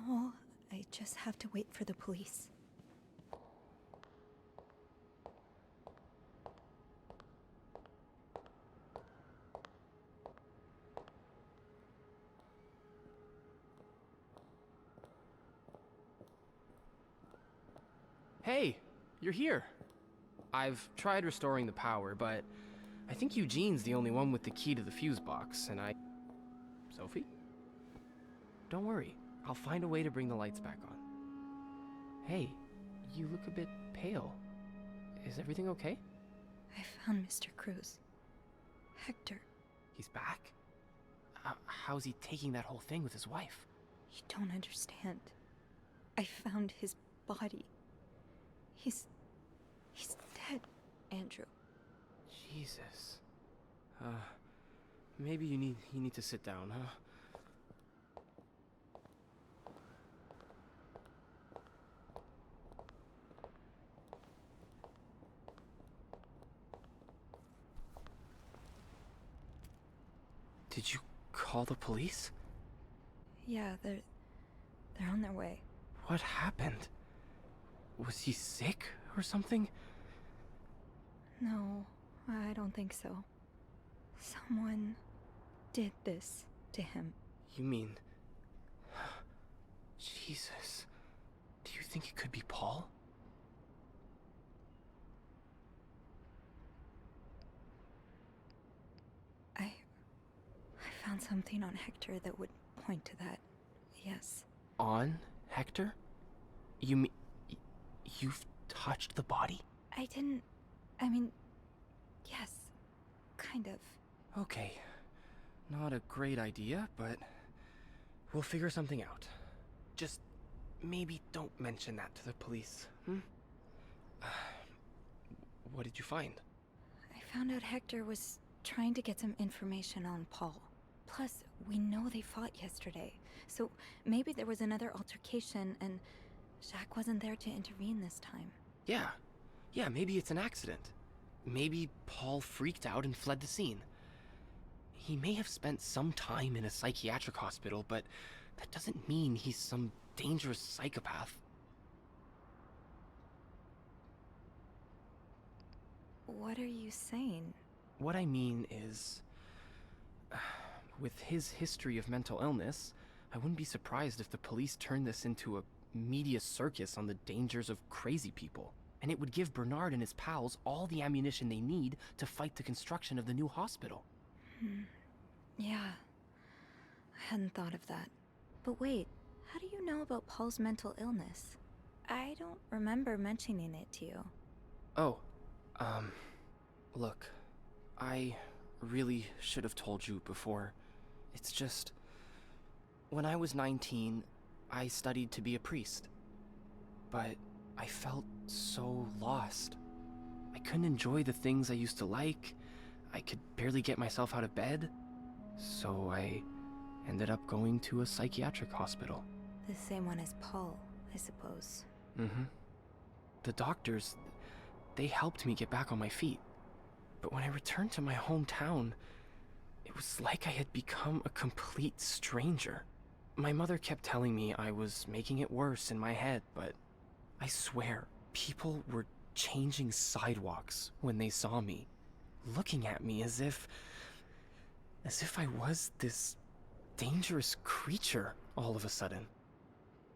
Now, I just have to wait for the police. Hey, you're here. I've tried restoring the power, but I think Eugene's the only one with the key to the fuse box, and Sophie? Don't worry, I'll find a way to bring the lights back on. Hey, you look a bit pale. Is everything okay? I found Mr. Cruz. Hector, He's back? How's he taking that whole thing with his wife? you don't understand. I found his body. He's dead, Andrew. Jesus. Maybe you need to sit down, huh? Did you call the police? Yeah, they're on their way. What happened? Was he sick or something? No, I don't think so. Someone did this to him. You mean... Jesus. Do you think it could be Paul? I found something on Hector that would point to that. Yes. On Hector? You mean... You've touched the body? I mean, yes. Kind of. Okay. Not a great idea, but we'll figure something out. Just maybe don't mention that to the police, hmm? What did you find? I found out Hector was trying to get some information on Paul. Plus, we know they fought yesterday. So maybe there was another altercation and Jack wasn't there to intervene this time. Yeah, maybe it's an accident. Maybe Paul freaked out and fled the scene. He may have spent some time in a psychiatric hospital, but that doesn't mean he's some dangerous psychopath. What are you saying? What I mean is, with his history of mental illness, I wouldn't be surprised if the police turned this into a media circus on the dangers of crazy people. And it would give Bernard and his pals all the ammunition they need to fight the construction of the new hospital. Yeah. I hadn't thought of that. But wait, how do you know about Paul's mental illness? I don't remember mentioning it to you. Oh, look, I really should have told you before. It's just, when I was 19, I studied to be a priest. But I felt so lost. I couldn't enjoy the things I used to like. I could barely get myself out of bed. So I ended up going to a psychiatric hospital. The same one as Paul, I suppose. Mm-hmm. The doctors, they helped me get back on my feet. But when I returned to my hometown, it was like I had become a complete stranger. My mother kept telling me I was making it worse in my head, but I swear, people were changing sidewalks when they saw me, looking at me as if I was this dangerous creature all of a sudden.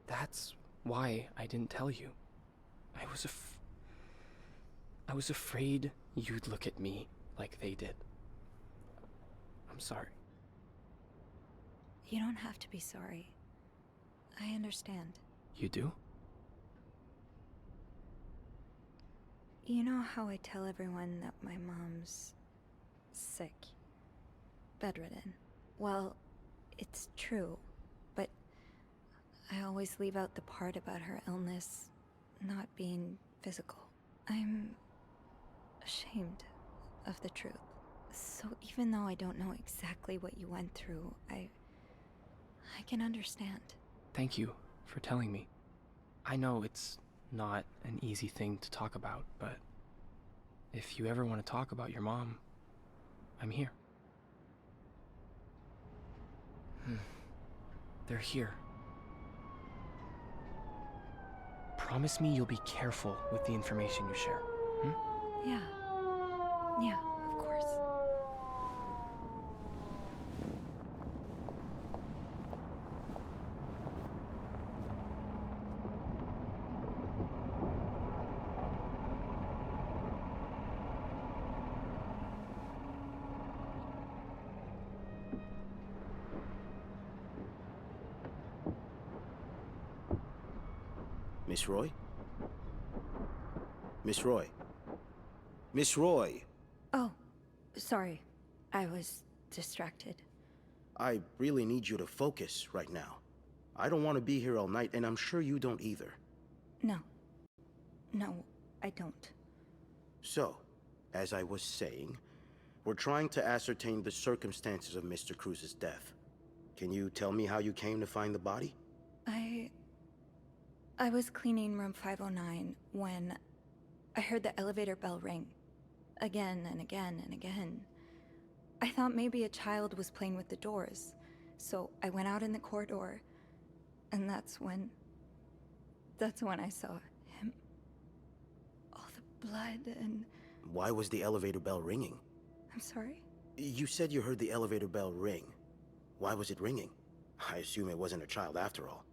That's why I didn't tell you. I was afraid you'd look at me like they did. I'm sorry. You don't have to be sorry. I understand. You do? You know how I tell everyone that my mom's sick, bedridden? Well, it's true, but I always leave out the part about her illness not being physical. I'm ashamed of the truth. So even though I don't know exactly what you went through, I can understand. Thank you for telling me. I know it's not an easy thing to talk about, but if you ever want to talk about your mom, I'm here. They're here. Promise me you'll be careful with the information you share. Yeah. Yeah, of course. Miss Roy? Miss Roy? Miss Roy! Oh, sorry. I was distracted. I really need you to focus right now. I don't want to be here all night, and I'm sure you don't either. No. No, I don't. So, as I was saying, we're trying to ascertain the circumstances of Mr. Cruz's death. Can you tell me how you came to find the body? I was cleaning room 509 when I heard the elevator bell ring. Again and again and again. I thought maybe a child was playing with the doors, so I went out in the corridor, and that's when I saw him. All the blood and... Why was the elevator bell ringing? I'm sorry? You said you heard the elevator bell ring. Why was it ringing? I assume it wasn't a child after all.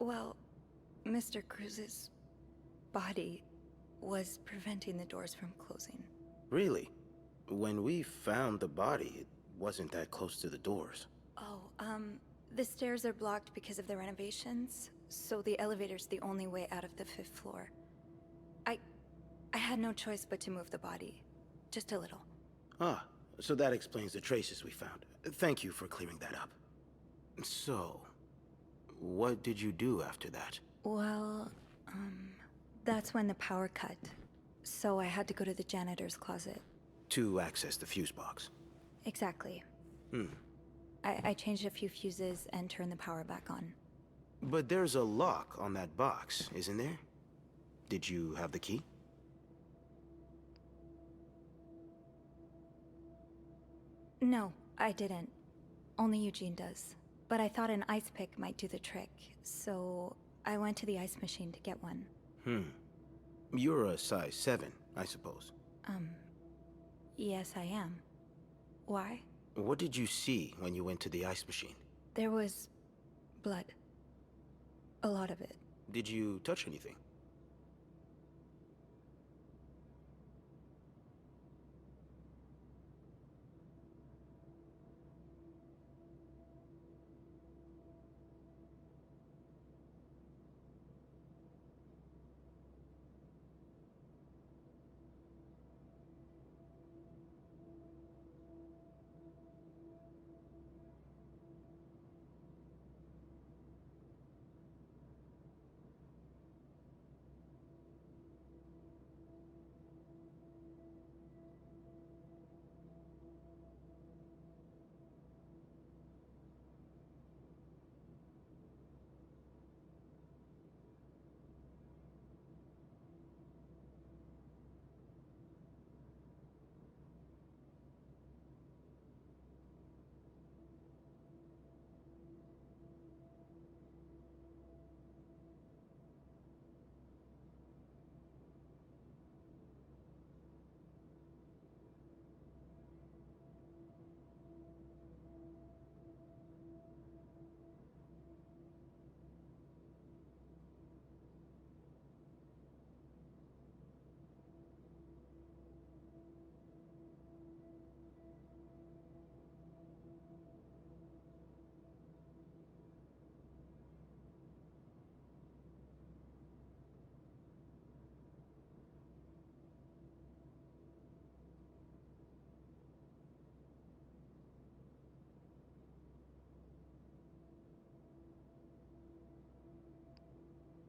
Well, Mr. Cruz's body was preventing the doors from closing. Really? When we found the body, it wasn't that close to the doors. Oh, the stairs are blocked because of the renovations, so the elevator's the only way out of the 5th floor. I had no choice but to move the body. Just a little. Ah, so that explains the traces we found. Thank you for clearing that up. So, what did you do after that? Well, that's when the power cut. So I had to go to the janitor's closet. To access the fuse box. Exactly. I changed a few fuses and turned the power back on. But there's a lock on that box, isn't there? Did you have the key? No, I didn't. Only Eugene does. But I thought an ice pick might do the trick, so I went to the ice machine to get one. You're a size 7, I suppose. Yes, I am. Why? What did you see when you went to the ice machine? There was blood. A lot of it. Did you touch anything?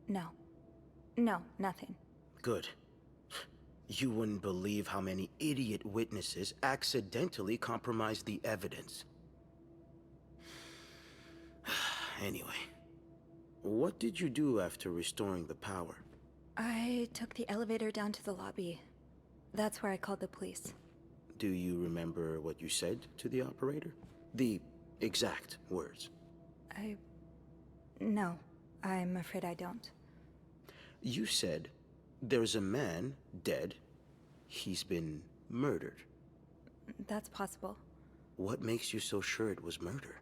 No. No, nothing. Good. You wouldn't believe how many idiot witnesses accidentally compromised the evidence. Anyway, what did you do after restoring the power? I took the elevator down to the lobby. That's where I called the police. Do you remember what you said to the operator? The exact words. No, I'm afraid I don't. You said, there's a man dead. He's been murdered. That's possible. What makes you so sure it was murder?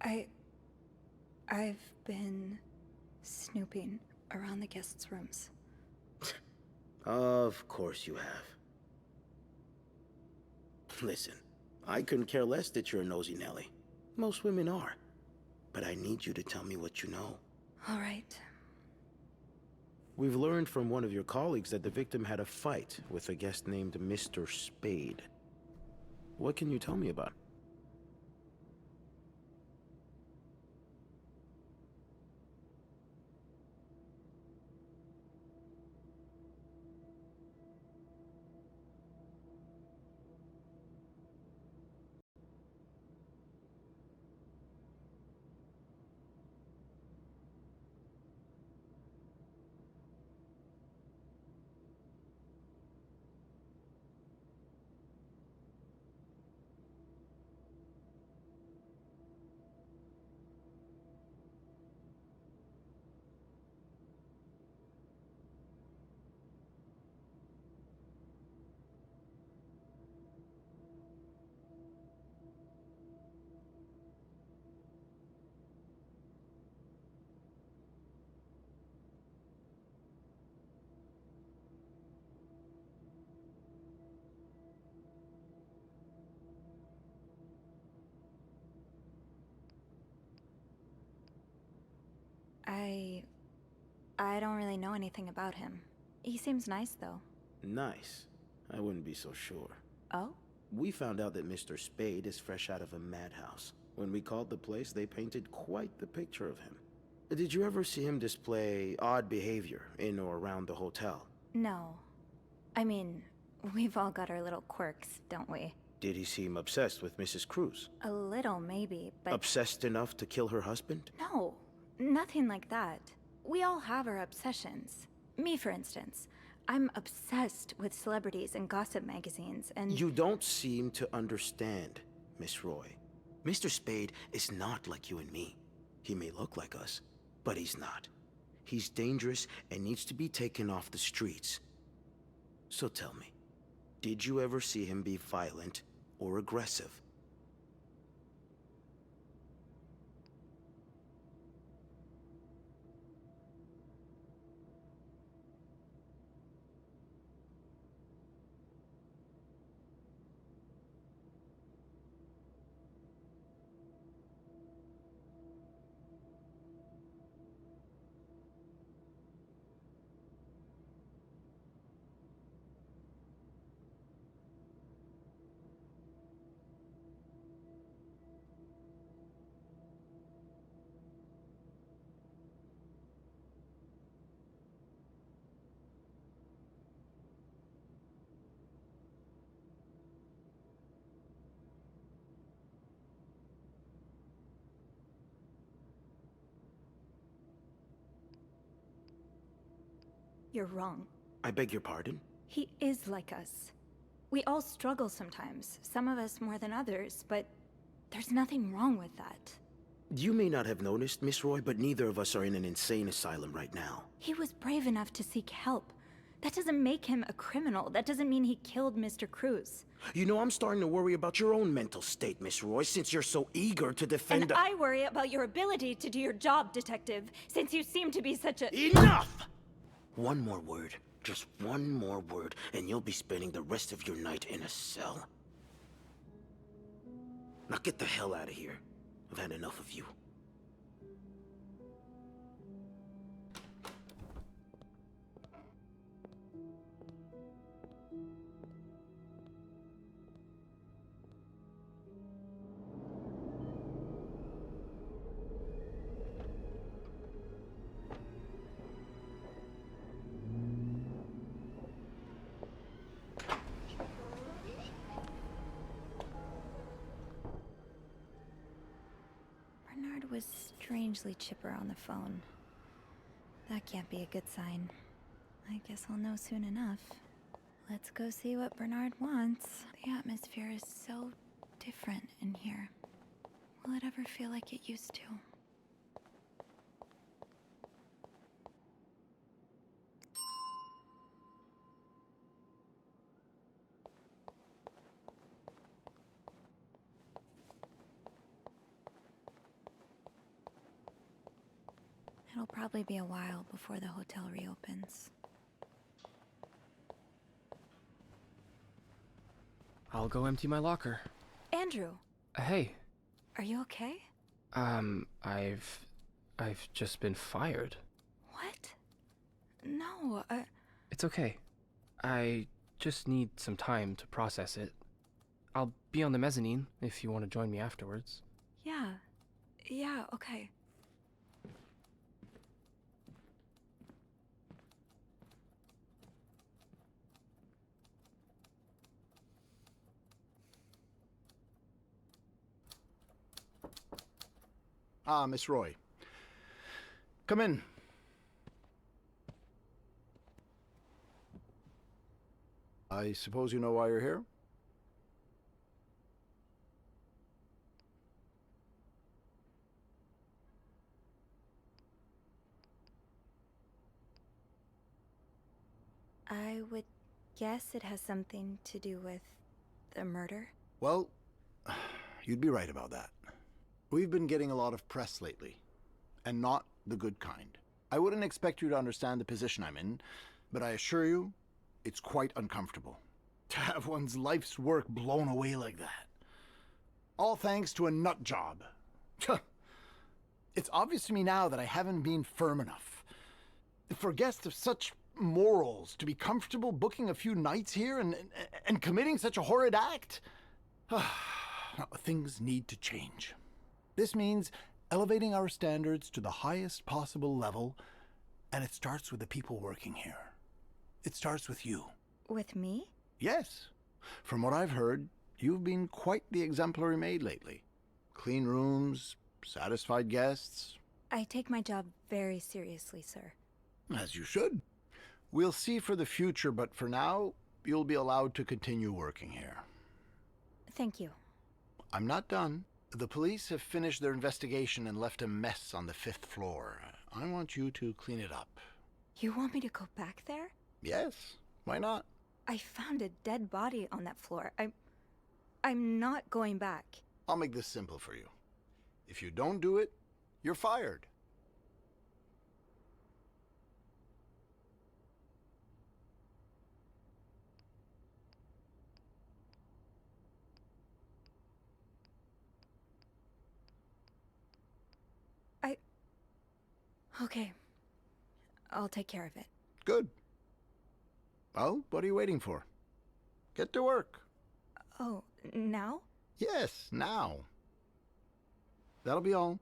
I've been snooping around the guests' rooms. Of course you have. Listen, I couldn't care less that you're a nosy Nelly. Most women are. But I need you to tell me what you know. All right. We've learned from one of your colleagues that the victim had a fight with a guest named Mr. Spade. What can you tell me about him? I don't really know anything about him. He seems nice, though. Nice. I wouldn't be so sure. Oh? We found out that Mr. Spade is fresh out of a madhouse. When we called the place, they painted quite the picture of him. Did you ever see him display odd behavior in or around the hotel? No. I mean, we've all got our little quirks, don't we? Did he seem obsessed with Mrs. Cruz? A little, maybe, but... Obsessed enough to kill her husband? No, nothing like that. We all have our obsessions. Me, for instance. I'm obsessed with celebrities and gossip magazines, and... You don't seem to understand, Miss Roy. Mr. Spade is not like you and me. He may look like us, but he's not. He's dangerous and needs to be taken off the streets. So tell me, did you ever see him be violent or aggressive? You're wrong. I beg your pardon? He is like us. We all struggle sometimes, some of us more than others, but there's nothing wrong with that. You may not have noticed, Miss Roy, but neither of us are in an insane asylum right now. He was brave enough to seek help. That doesn't make him a criminal. That doesn't mean he killed Mr. Cruz. You know, I'm starting to worry about your own mental state, Miss Roy, since you're so eager to defend And I worry about your ability to do your job, Detective, since you seem to be such a... Enough! One more word, just one more word, and you'll be spending the rest of your night in a cell. Now get the hell out of here. I've had enough of you. Bernard was strangely chipper on the phone. That can't be a good sign. I guess I'll know soon enough. Let's go see what Bernard wants. The atmosphere is so different in here. Will it ever feel like it used to? It'll probably be a while before the hotel reopens. I'll go empty my locker. Andrew, Hey, are you okay? I've just been fired. What? No, It's okay. I just need some time to process it. I'll be on the mezzanine if you want to join me afterwards. yeah. Yeah, okay. Ah, Miss Roy. Come in. I suppose you know why you're here? I would guess it has something to do with the murder. Well, you'd be right about that. We've been getting a lot of press lately, and not the good kind. I wouldn't expect you to understand the position I'm in, but I assure you, it's quite uncomfortable. To have one's life's work blown away like that. All thanks to a nut job. It's obvious to me now that I haven't been firm enough. For guests of such morals to be comfortable booking a few nights here and committing such a horrid act. Things need to change. This means elevating our standards to the highest possible level, and it starts with the people working here. It starts with you. With me? Yes. From what I've heard, you've been quite the exemplary maid lately. Clean rooms, satisfied guests. I take my job very seriously, sir. As you should. We'll see for the future, but for now, you'll be allowed to continue working here. Thank you. I'm not done. The police have finished their investigation and left a mess on the 5th floor. I want you to clean it up. You want me to go back there? Yes, why not? I found a dead body on that floor. I'm not going back. I'll make this simple for you. If you don't do it, you're fired. Okay. I'll take care of it. Good. Well, what are you waiting for? Get to work. Oh, now? Yes, now. That'll be all.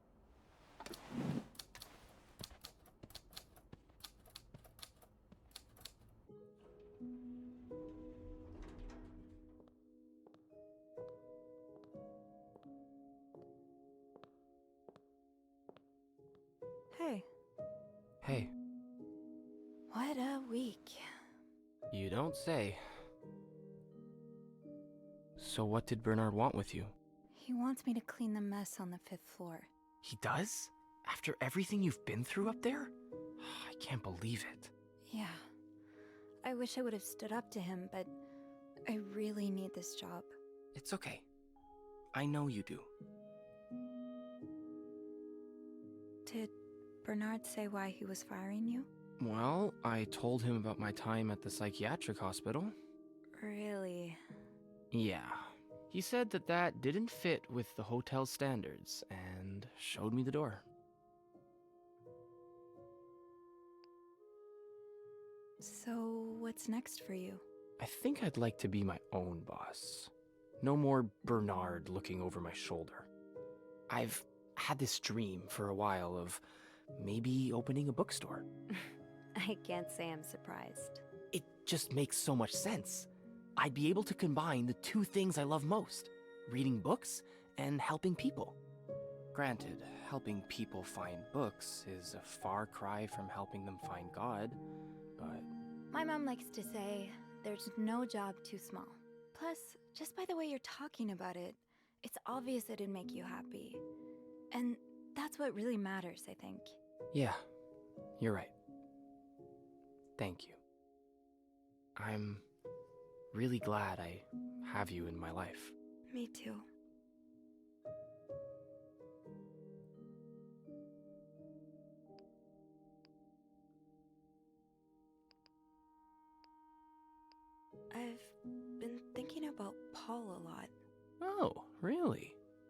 Hey, Hey, what a week. you don't say. So what did Bernard want with you? He wants me to clean the mess on the 5th floor. He does? After everything you've been through up there? I can't believe it. Yeah. I wish I would have stood up to him, but I really need this job. It's okay. I know you do. Did Bernard say why he was firing you? Well, I told him about my time at the psychiatric hospital. Really? Yeah. He said that didn't fit with the hotel's standards and showed me the door. So, what's next for you? I think I'd like to be my own boss. No more Bernard looking over my shoulder. I've had this dream for a while of maybe opening a bookstore. I can't say I'm surprised. It just makes so much sense. I'd be able to combine the two things I love most, reading books and helping people. Granted, helping people find books is a far cry from helping them find God, but My mom likes to say, there's no job too small. Plus, just by the way you're talking about it, it's obvious it'd make you happy. And that's what really matters, I think. yeah, you're right. Thank you. I'm really glad I have you in my life. Me too.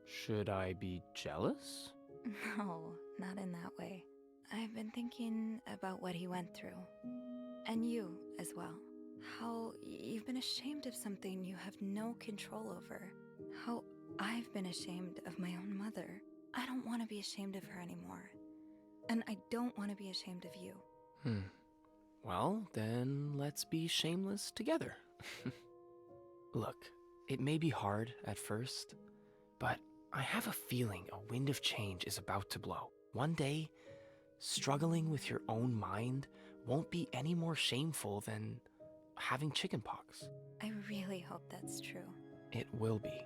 Should I be jealous? No, not in that way. I've been thinking about what he went through. And you as well. How you've been ashamed of something you have no control over. How I've been ashamed of my own mother. I don't want to be ashamed of her anymore. And I don't want to be ashamed of you. Well, then let's be shameless together. Look, it may be hard at first, but I have a feeling a wind of change is about to blow. One day, struggling with your own mind won't be any more shameful than having chickenpox. I really hope that's true. It will be.